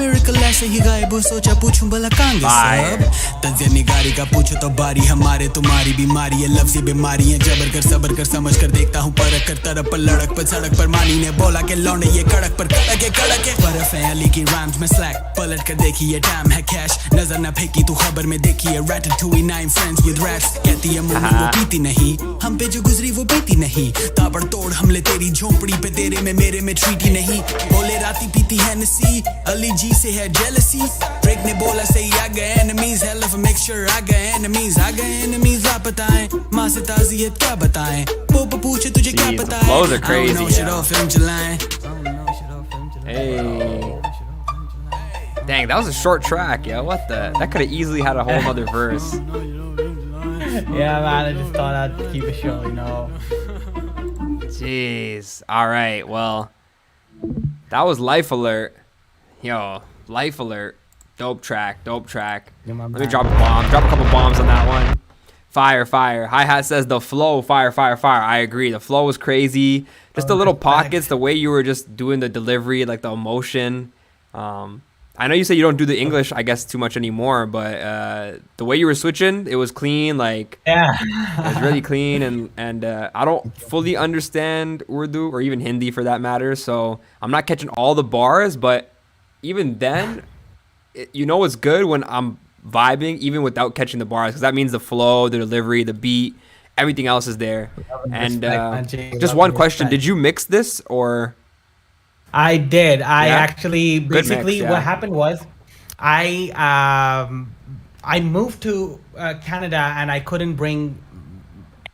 miracle ऐसे ही गायब हो सोचा पूछूं भला कांगे सब तज़िया निगारी का पूछो तो बारी हमारे तुम्हारी बीमारी है लफ्ज़ी बीमारी है जबर कर सबर कर समझ कर देखता हूँ परख कर तरफ पर लड़क पर सड़क पर मानी ने बोला के लौंडे ये कड़क पर कड़क है बर्फ है अली की rhymes में slack पलट कर देखी ये टाइम है cash नजर न फेंकी तू खबर में देखी है ratatouille 9 friends with rats कहती है मुंह वो पीती नहीं हम पे जो गुजरी वो बीती नहीं ताबड़तोड़ हमले तेरी झोंपड़ी पे तेरे में मेरे में ट्रीटी नहीं बोले राती पीती है नसी अली जी से है जेलसी ब्रेक ने बोला सही आ गए एनिमीज हेल ऑफ मिक्सचर आ गए एनिमीज आप बताएं मां से ताज़ियत क्या बताएं पोप पूछे तुझे क्या पता है flows are crazy film चलाएं hey dang that was a short track yo what the that could have easily had a whole other verse Yeah, man, I just thought I'd keep it short, you know. Jeez. All right. Well, that was Life Alert. Yo, Life Alert. Dope track. Yeah, Let me drop a bomb. Drop a couple bombs on that one. Fire. Hi-hat says the flow. Fire. I agree. The flow was crazy. Just the little pockets, the way you were just doing the delivery, like the emotion. I know you say you don't do the English, I guess, too much anymore, but the way you were switching, it was clean. Like, yeah, it was really clean, and I don't fully understand Urdu or even Hindi for that matter, so I'm not catching all the bars. But even then, you know it's good when I'm vibing, even without catching the bars, because that means the flow, the delivery, the beat, everything else is there. And just one question: did you mix this or? I did. I Yeah? actually basically mix, yeah. what happened was I moved to Canada and I couldn't bring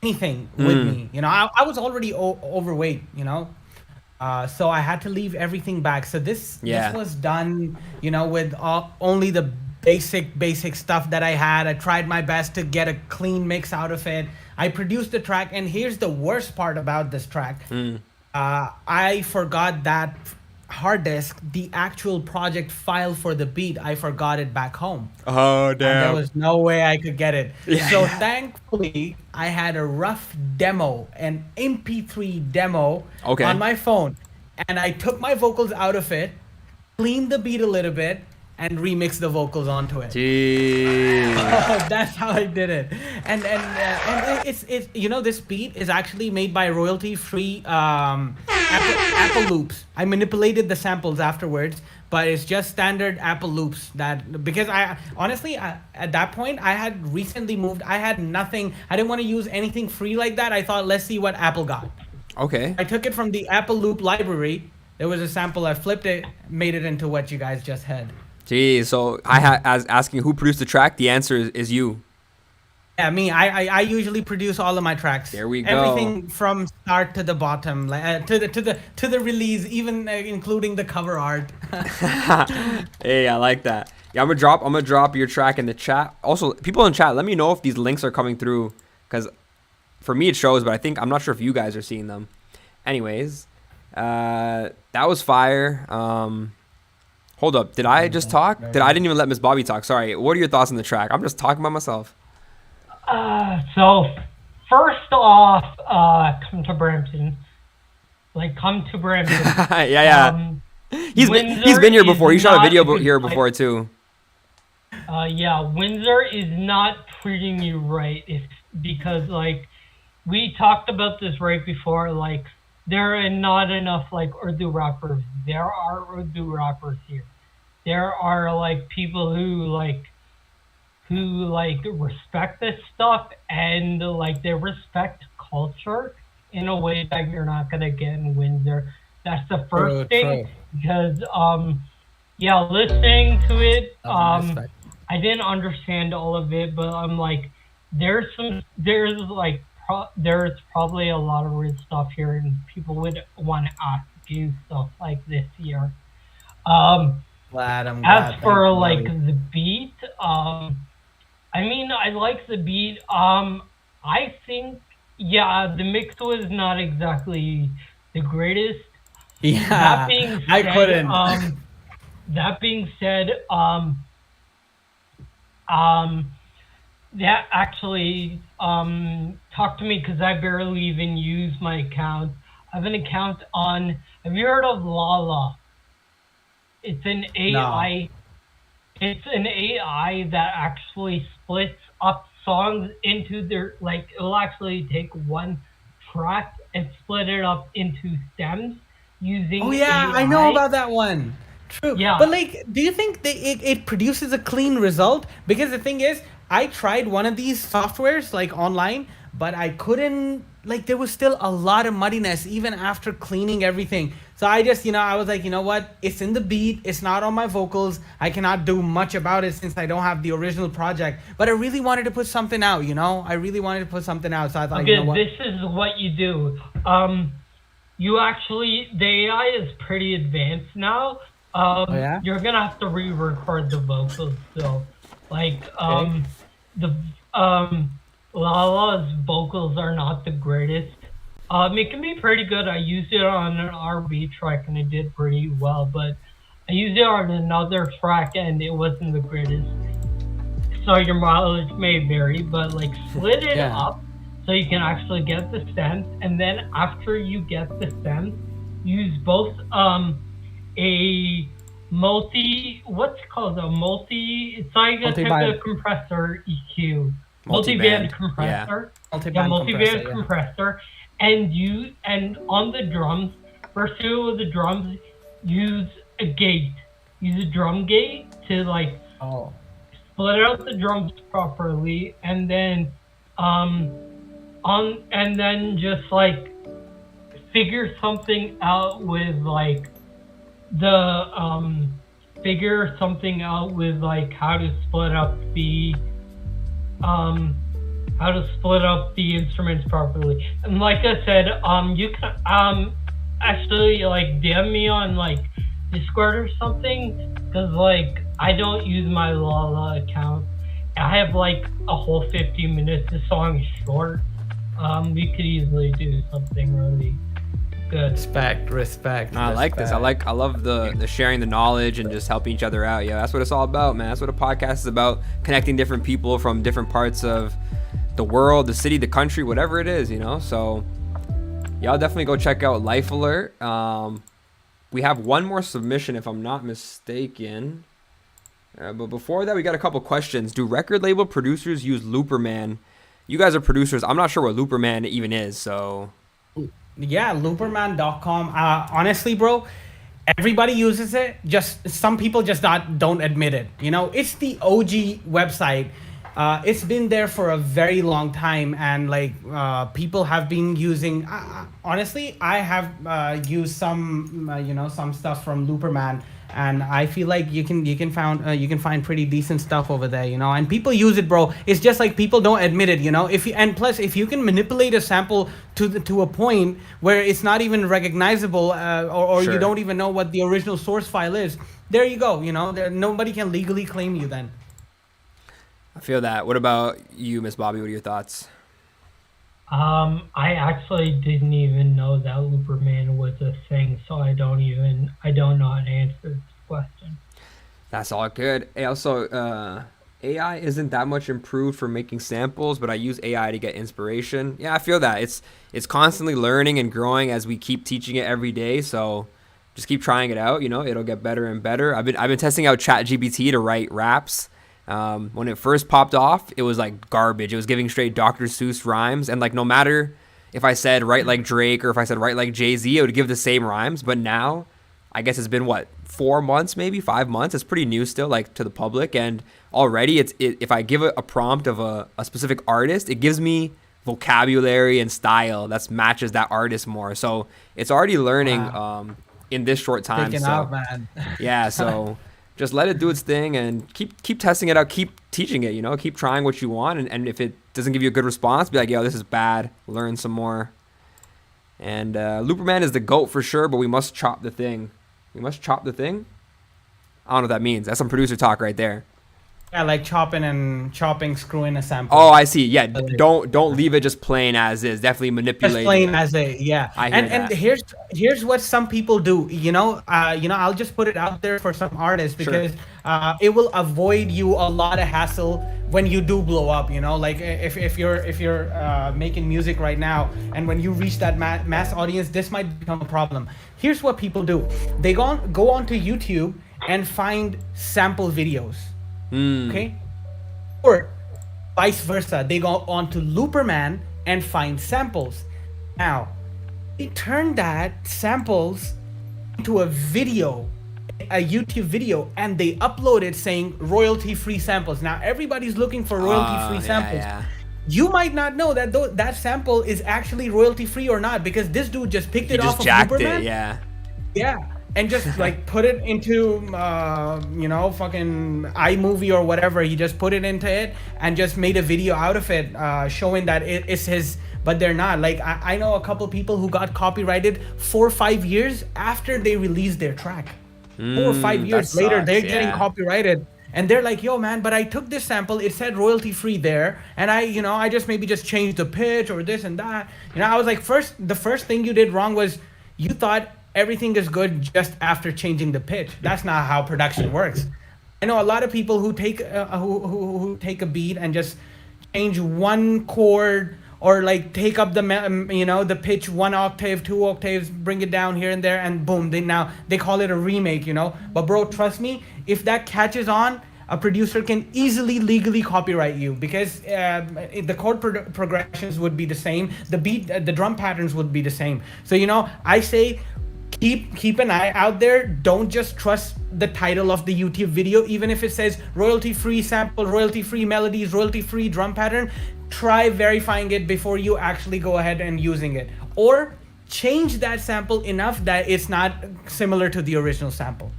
anything with me. You know, I was already overweight. You know, so I had to leave everything back. So this was done. You know, with only the basic stuff that I had. I tried my best to get a clean mix out of it. I produced the track, and here's the worst part about this track. I forgot that hard disk, the actual project file for the beat. I forgot it back home. Oh damn! And there was no way I could get it. So thankfully, I had a rough demo, an MP3 demo on my phone, and I took my vocals out of it, cleaned the beat a little bit, and remix the vocals onto it. Jeez. That's how I did it. And it's you know, this beat is actually made by royalty free Apple loops. I manipulated the samples afterwards, but it's just standard Apple loops that because I honestly at that point I had recently moved. I had nothing. I didn't want to use anything free like that. I thought let's see what Apple got. Okay. I took it from the Apple loop library. There was a sample. I flipped it, made it into what you guys just had. Geez, so as asking who produced the track, the answer is you. Yeah, me. I usually produce all of my tracks. There we go. Everything from start to the bottom, like to the release, even including the cover art. Hey, I like that. Yeah, I'm gonna drop your track in the chat. Also, people in chat, let me know if these links are coming through, because for me it shows, but I'm not sure if you guys are seeing them. Anyways, that was fire. Hold up, did I just talk? I didn't even let Miss Bobbie talk. Sorry. What are your thoughts on the track? I'm just talking by myself. So first off, come to Brampton. Yeah. He's been here before. He shot a video here before too. Yeah, Windsor is not treating you right. It's because like we talked about this right before. Like there are not enough like Urdu rappers. There are Urdu rappers here. There are like people who respect this stuff and like they respect culture in a way that you're not gonna get in Windsor. That's the first thing. Because listening to it, I didn't understand all of it, but I'm like, there's probably a lot of weird stuff here, and people would want to ask you stuff like this here. Um, I'm as glad. Thank for you, like Bobby. the beat, I mean, I like the beat. I think, yeah, the mix was not exactly the greatest. That Yeah, being I said, couldn't. that being said, um, that actually talk to me because I barely even use my account. I have an account on. Have you heard of Lala? It's an No. AI. It's an AI that actually splits up songs into their like. It'll actually take one track and split it up into stems Oh using yeah, I know AI. about that one. True. But Yeah. like, do you think it produces a clean result? Because the thing is, I tried one of these softwares like online, but I couldn't like there was still a lot of muddiness even after cleaning everything. So I just, I was like, you know what? It's in the beat, it's not on my vocals. I cannot do much about it since I don't have the original project. But I really wanted to put something out. I really wanted to put something out. So I thought, you know Okay. what? This is what you do. You actually the AI is pretty advanced now. Oh yeah? You're gonna have to re-record the vocals still. Like Okay. the Lala's vocals are not the greatest. It can be pretty good. I used it on an R&B track and it did pretty well, but I used it on another track and it wasn't the greatest. So your mileage may vary, but like split it Yeah. up so you can actually get the stems, and then after you get the stems, use both a what's it called, a multi, it's like a type Multi-band. of compressor EQ, multi-band Multi-band. Yeah. compressor. Yeah, Multi-band compressor, multi-band yeah. compressor, and on the drums, first two of the drums, use a gate, use a drum gate to like Oh. split out the drums properly, and then um and then just like figure something out with like the figure something out with like um how to split up the instruments properly. And like I said, you can actually like DM me on like Discord or something, because like I don't use my Lala account. I have like a whole 50 minutes. The song is short. We could easily do something really good. Respect. No, I like this. I love the sharing the knowledge and just helping each other out. Yeah, that's what it's all about, man. That's what a podcast is about. Connecting different people from different parts of the world, the city, the country, whatever it is, So y'all definitely go check out Life Alert. We have one more submission if I'm not mistaken. But before that, we got a couple questions. Do record label producers use Looperman? You guys are producers. I'm not sure what Looperman even is, so... Yeah, looperman.com. Honestly, bro, everybody uses it. Just some people just don't admit it. It's the OG website. It's been there for a very long time, and like people have been using. Honestly, I have used some some stuff from Looperman, and I feel like you can find pretty decent stuff over there. And people use it, bro. It's just like people don't admit it. If you can manipulate a sample to a point where it's not even recognizable, or Sure. you don't even know what the original source file is. There you go. Nobody can legally claim you then. I feel that. What about you, Miss Bobbie? What are your thoughts? I actually didn't even know that Looperman was a thing, so I don't know how to answer this question. That's all good. Hey, also, AI isn't that much improved for making samples, but I use AI to get inspiration. Yeah, I feel that. It's constantly learning and growing as we keep teaching it every day. So just keep trying it out. It'll get better and better. I've been testing out ChatGPT to write raps. When it first popped off, it was like garbage. It was giving straight Dr. Seuss rhymes, and like no matter if I said write like Drake or if I said write like Jay-Z, it would give the same rhymes. But now, I guess it's been what, 4 months, maybe 5 months. It's pretty new still, like to the public, and already if I give it a prompt of a specific artist, it gives me vocabulary and style that matches that artist more. So it's already learning in this short time. Picking So up, man. yeah, so just let it do its thing and keep testing it out, keep teaching it, you know, keep trying what you want, and if it doesn't give you a good response, be like, yo, this is bad, learn some more. And Looperman is the GOAT for sure, but we must chop the thing. We must chop the thing? I don't know what that means. That's some producer talk right there. Yeah, like chopping, screwing a sample. Oh, I see. Yeah, don't leave it just plain as is. Definitely manipulate. Just plain as a, yeah. I hear that. And here's what some people do. You know, I'll just put it out there for some artists because it will avoid you a lot of hassle when you do blow up. You know, like if you're making music right now, and when you reach that mass audience, this might become a problem. Here's what people do: they go onto YouTube and find sample videos. Okay, or vice versa, they go on to Looperman and find samples. Now they turn that samples into a video, a YouTube video, and they upload it saying royalty-free samples. Now everybody's looking for royalty-free samples. Yeah. You might not know that that sample is actually royalty-free or not, because this dude just picked it off of Looperman. Yeah. And just like put it into, fucking iMovie or whatever. He just put it into it and just made a video out of it, showing that it's his, but they're not. Like I know a couple people who got copyrighted 4 or 5 years after they released their track. 4 or 5 years later, they're getting copyrighted. And they're like, yo, man, but I took this sample. It said royalty free there. And I just maybe just changed the pitch or this and that. I was like, the first thing you did wrong was you thought everything is good just after changing the pitch. That's not how production works. I know a lot of people who take who take a beat and just change one chord or like take up the pitch 1 octave, 2 octaves, bring it down here and there, and boom, they call it a remake, But bro, trust me, if that catches on, a producer can easily legally copyright you, because the chord progressions would be the same, the beat, the drum patterns would be the same. So I say, keep an eye out there. Don't just trust the title of the YouTube video, even if it says royalty-free sample, royalty-free melodies, royalty-free drum pattern. Try verifying it before you actually go ahead and using it, or change that sample enough that it's not similar to the original sample.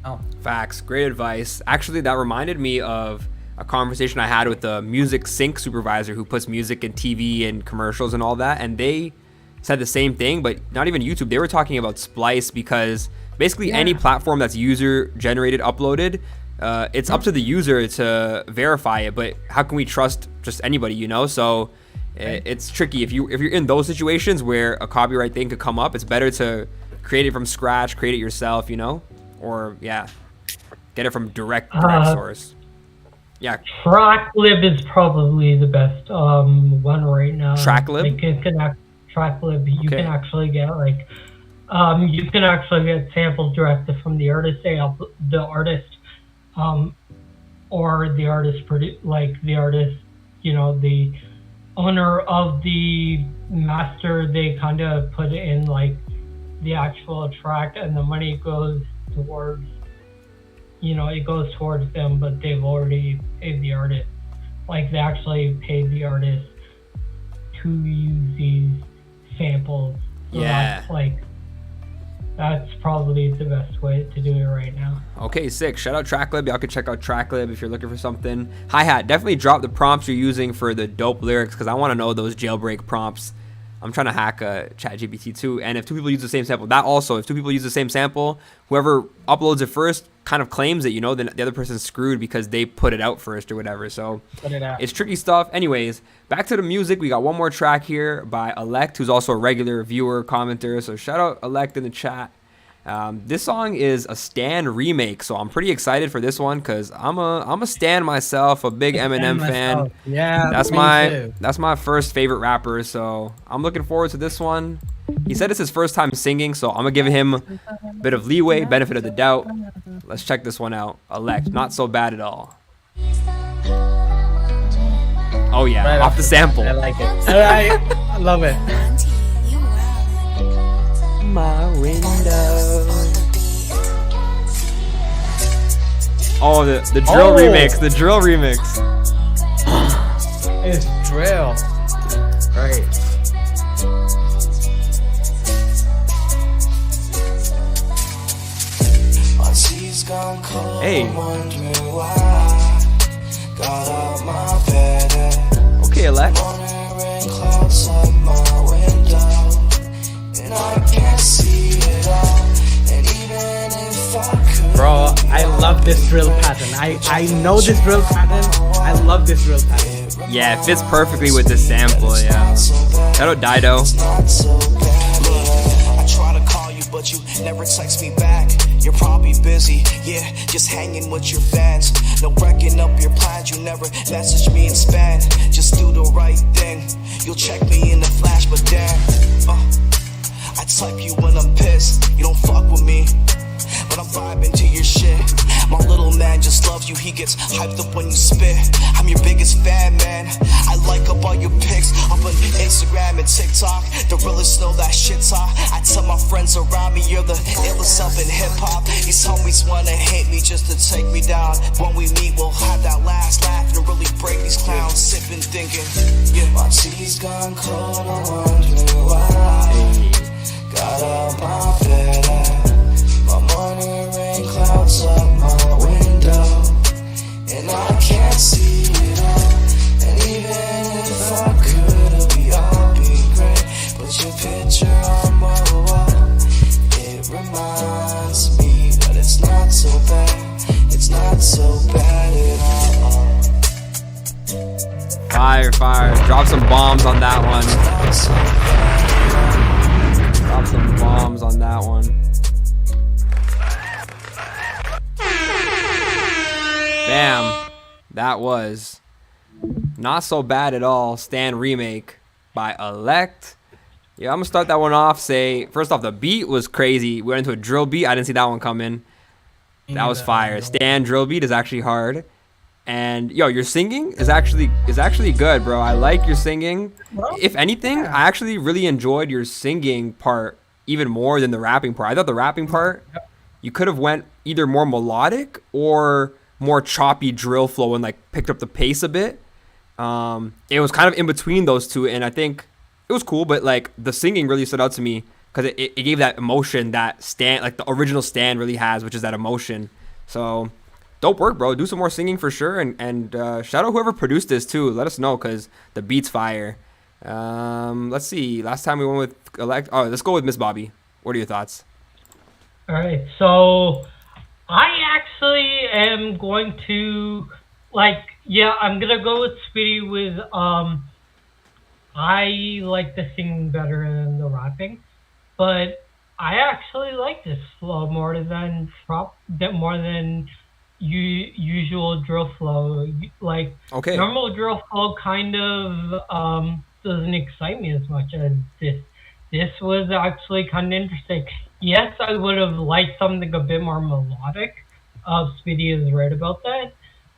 Oh, facts. Great advice. Actually, that reminded me of a conversation I had with the music sync supervisor who puts music in TV and commercials and all that, and they said the same thing, but not even YouTube. They were talking about Splice, because basically any platform that's user generated, uploaded, it's up to the user to verify it. But how can we trust just anybody, So it's tricky. If you're in those situations where a copyright thing could come up, it's better to create it from scratch, create it yourself, or get it from direct source. Yeah. Tracklib is probably the best one right now. Tracklib? Tracklib, you can actually get samples directly from the artist, or the artist the owner of the master. They kind of put it in like the actual track, and the money goes towards them, but they've already paid the artist. Like they actually paid the artist to use these samples. So that's probably the best way to do it right now. Okay, sick. Shout out Tracklib. Y'all can check out Tracklib if you're looking for something. Hi-hat, definitely drop the prompts you're using for the dope lyrics, because I want to know those jailbreak prompts. I'm trying to hack ChatGPT too, and if two people use the same sample, if two people use the same sample, whoever uploads it first kind of claims it, then the other person's screwed because they put it out first or whatever. So it's tricky stuff. Anyways, back to the music. We got one more track here by Elect, who's also a regular viewer, commenter. So shout out Elect in the chat. This song is a Stan remake, so I'm pretty excited for this one because I'm a Stan myself, a big Eminem fan. Yeah, that's my first favorite rapper, so I'm looking forward to this one. He said it's his first time singing, so I'm gonna give him a bit of leeway, benefit of the doubt. Let's check this one out. Elect, not so bad at all. Oh yeah, right off the sample. I like it. I love it. My window. Oh, the drill remix. The drill remix. It's drill. Right. Hey. Okay, Alex. Bro, I love this drill pattern. I know this drill pattern. I love this drill pattern. Yeah, it fits perfectly with this sample, yeah. Shout out Dido. I try to call you, but you never text me back. You're probably busy, yeah, just hanging with your fans. No wrecking up your plans, you never message me in span. Just do the right thing, you'll check me in the flash, but damn, I type you when I'm pissed, you don't fuck with me, but I'm vibing to your shit. My little man just loves you, he gets hyped up when you spit. I'm your biggest fan, man. I like up all your pics up on Instagram and TikTok. The realest know that shit's hot. I tell my friends around me, you're the illest up in hip-hop. These homies wanna hate me just to take me down. When we meet, we'll have that last laugh and really break these clowns. Sipping, thinking, yeah. My tea's gone cold, I'm wondering why. Got up my bed, my morning rain clouds up my window, and I can't see it all. And even if I could, it'll all be great. But your picture on my wall, it reminds me that it's not so bad. It's not so bad at all. Fire, fire. Drop some bombs on that one. Drop some bombs on that one. Bam. That was Not So Bad at All, Stan remake by Elect. Yeah, I'm gonna start that one off. Say, first off, the beat was crazy. We went into a drill beat. I didn't see that one coming. That was fire. Stan drill beat is actually hard. And yo, your singing is actually good, bro. I like your singing. If anything, I actually really enjoyed your singing part even more than the rapping part. I thought the rapping part, you could have went either more melodic or more choppy drill flow and like picked up the pace a bit. It was kind of in between those two, and I think it was cool. But like the singing really stood out to me because it gave that emotion that Stan, like the original Stan, really has, which is that emotion. So dope work, bro. Do some more singing for sure, and shout out whoever produced this too. Let us know because the beat's fire. Let's see. Last time we went with Elect. Oh, let's go with Miss Bobbie. What are your thoughts? All right, so I actually am going to I'm gonna go with Spitty with I like the singing better than the rapping, but I actually like this flow more than usual drill flow. Like Okay. normal drill flow kind of doesn't excite me as much as this. This was actually kind of interesting. Yes, I would have liked something a bit more melodic. Spitty is right about that,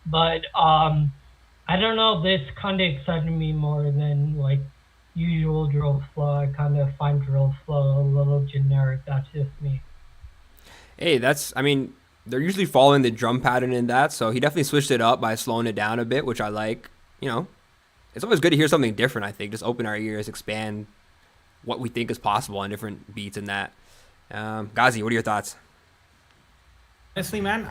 but I don't know. This kind of excited me more than like usual drill flow. I kind of find drill flow a little generic. That's just me. Hey, they're usually following the drum pattern in that, so he definitely switched it up by slowing it down a bit, which I like. You know, it's always good to hear something different, I think. Just open our ears, expand what we think is possible on different beats and that. Ghaazi, what are your thoughts? Honestly, man,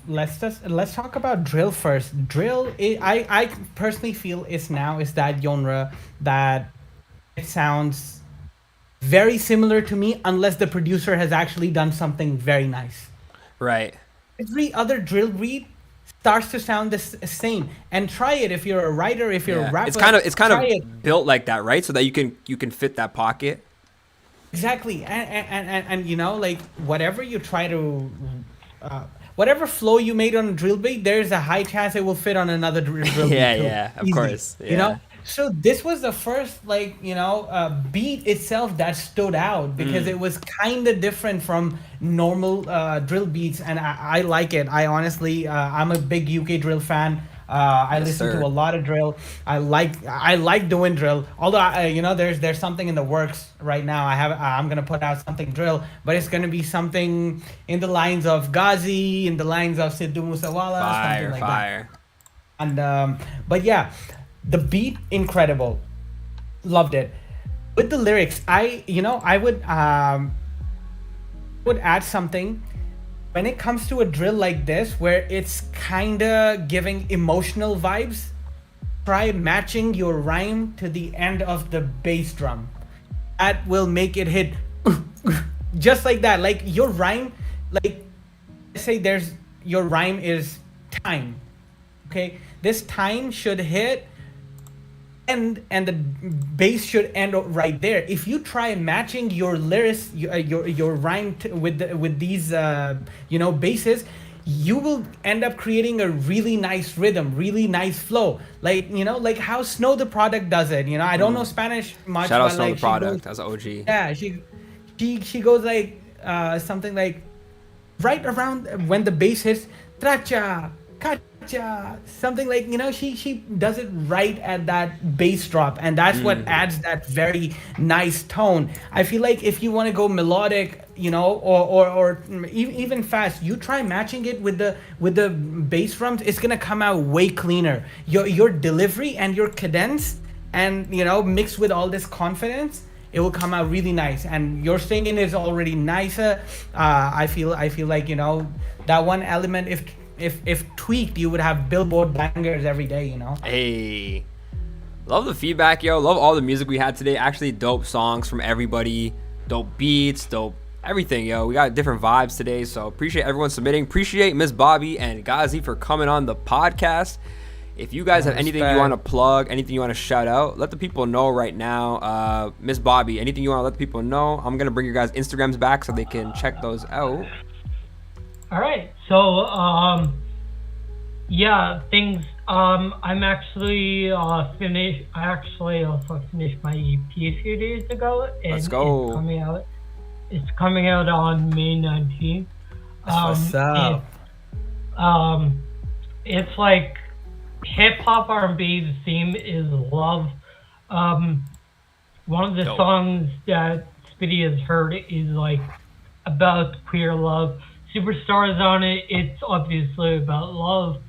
let's talk about drill first. Drill, I personally feel is that genre that it sounds very similar to me unless the producer has actually done something very nice. Right. Every other drill beat starts to sound the same. And try it if you're a writer, if you're a rapper. It's kind of built like that, right? So that you can fit that pocket. Exactly, and you know, like whatever you try to, whatever flow you made on a drill beat, there's a high chance it will fit on another drill beat. Yeah, of course. Yeah. You know, so this was the first beat itself that stood out because it was kind of different from normal drill beats, and I like it. I honestly, I'm a big UK drill fan. I listen to a lot of drill. I like doing drill. Although there's something in the works right now. I'm gonna put out something drill, but it's gonna be something in the lines of Ghaazi, in the lines of Sidhu Moosewala, something like that. And but yeah, the beat incredible, loved it. With the lyrics, I would add something. when it comes to a drill like this, where it's kind of giving emotional vibes, try matching your rhyme to the end of the bass drum. That will make it hit just like that. Like your rhyme, like say your rhyme is time. Okay, this time should hit and the bass should end right there. If you try matching your lyrics, your rhyme with these basses, you will end up creating a really nice rhythm, really nice flow. Like like how Snow the Product does it. I don't know Spanish much. Shout out but Snow like the Product as an OG. Yeah, she goes like something like right around when the bass hits, tracha, kacha, something like she does it right at that bass drop, and that's what adds that very nice tone. I feel like if you want to go melodic, or even fast, you try matching it with the bass drums, it's gonna come out way cleaner. Your delivery and your cadence, and mixed with all this confidence, it will come out really nice. And your singing is already nicer. I feel like that one element, if tweaked, you would have Billboard bangers every day. Hey, love the feedback, yo. Love all the music we had today. Actually, dope songs from everybody, dope beats, dope everything, yo. We got different vibes today, so appreciate everyone submitting. Appreciate Miss Bobbie and Ghaazi for coming on the podcast. If you guys have anything you want to plug, anything you want to shout out, let the people know right now. Miss Bobbie, anything you want to let the people know? I'm going to bring your guys' Instagrams back so they can check those out. All right. So, things. I'm actually finished. I actually also finished my EP a few days ago. And Let's go. It's coming out on May 19th. What's up? It's like hip hop R&B. The theme is love. One of the songs that Spitty has heard is like about queer love. Superstar is on it. It's obviously about love,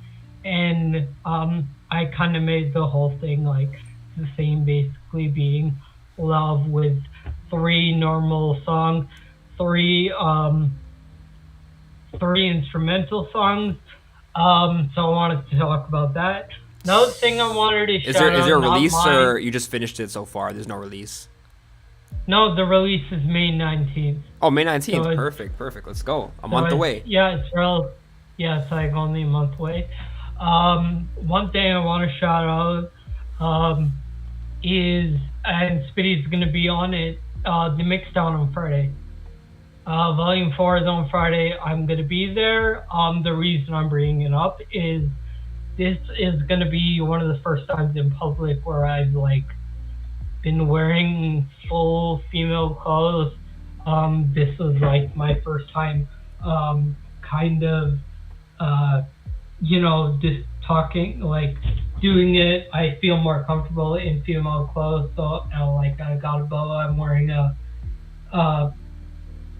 and I kind of made the whole thing like the same, basically being love with 3 normal songs, 3 instrumental songs. So I wanted to talk about that. Another thing I wanted to Is there a release, or you just finished it so far? There's no release. No, the release is May 19th. Oh, May 19th. So perfect. Let's go. A month away. Yeah, it's like only a month away. One thing I want to shout out is, and Spitty's going to be on it, the Mixdown on Friday. Volume 4 is on Friday. I'm going to be there. The reason I'm bringing it up is this is going to be one of the first times in public where I've been wearing full female clothes. This was like my first time just talking, doing it. I feel more comfortable in female clothes, so I got a bow.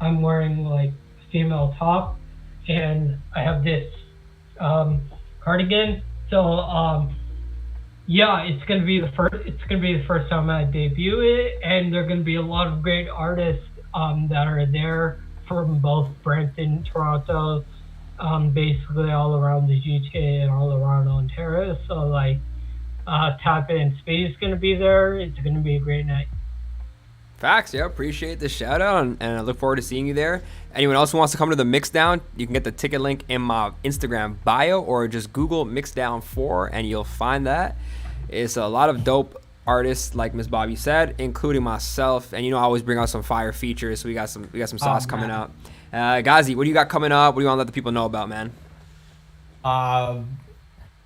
I'm wearing female top, and I have this cardigan. So it's gonna be the first. It's gonna be the first time I debut it, and there are gonna be a lot of great artists that are there from both Brampton, Toronto, basically all around the GTA and all around Ontario. So Tap In Space is gonna be there. It's gonna be a great night. Facts, yeah. Appreciate the shout out, and I look forward to seeing you there. Anyone else who wants to come to the Mixdown, you can get the ticket link in my Instagram bio, or just Google Mixdown 4 and you'll find that. It's a lot of dope artists, like Miss Bobbie said, including myself. And I always bring out some fire features, so we got some sauce coming out. Ghaazi, what do you got coming up? What do you want to let the people know about, man?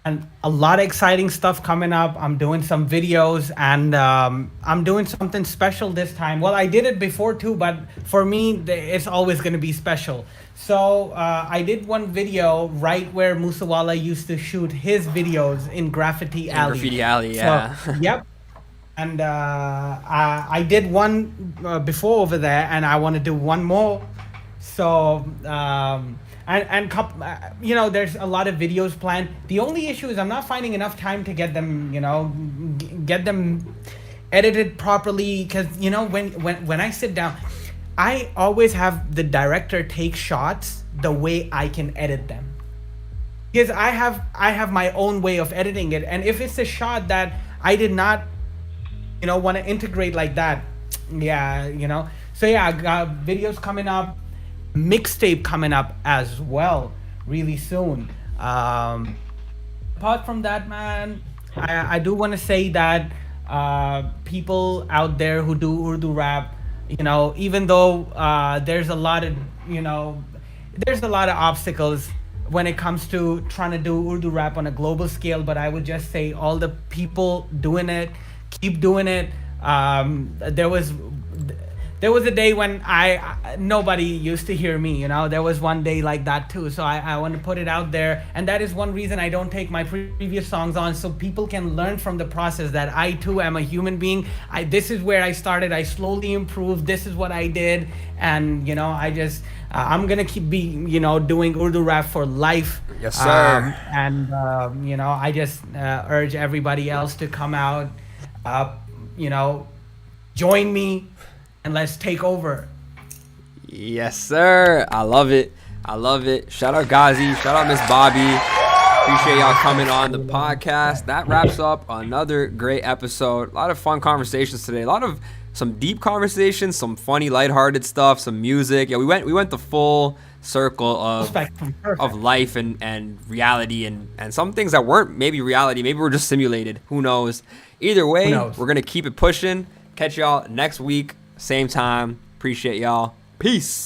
And a lot of exciting stuff coming up. I'm doing some videos, and I'm doing something special this time. Well, I did it before too, but for me, it's always going to be special. So I did one video right where Musawala used to shoot his videos in Graffiti Alley. Graffiti Alley, yeah. So, yep. And I did one before over there, and I want to do one more. So there's a lot of videos planned. The only issue is I'm not finding enough time to get them, get them edited properly. Because when I sit down, I always have the director take shots the way I can edit them. Because I have my own way of editing it, and if it's a shot that I did not, want to integrate like that, So yeah, I got videos coming up, mixtape coming up as well, really soon. Apart from that, man, I do want to say that people out there who do Urdu rap, even though there's a lot of obstacles when it comes to trying to do Urdu rap on a global scale, but I would just say all the people doing it, keep doing it. There was a day when nobody used to hear me, there was one day like that too. So I want to put it out there. And that is one reason I don't take my previous songs on, so people can learn from the process that I too am a human being. This is where I started. I slowly improved. This is what I did. And, I'm going to keep doing Urdu rap for life. Yes, sir. I just urge everybody else to come out, join me, and let's take over. Yes, sir. I love it. Shout out Ghaazi. Shout out Miss Bobbie. Appreciate y'all coming on the podcast. That wraps up another great episode. A lot of fun conversations today. A lot of some deep conversations, some funny, lighthearted stuff, some music. Yeah, we went the full circle of life and reality and some things that weren't maybe reality. Maybe we're just simulated. Who knows? Either way, we're going to keep it pushing. Catch y'all next week. Same time. Appreciate y'all. Peace.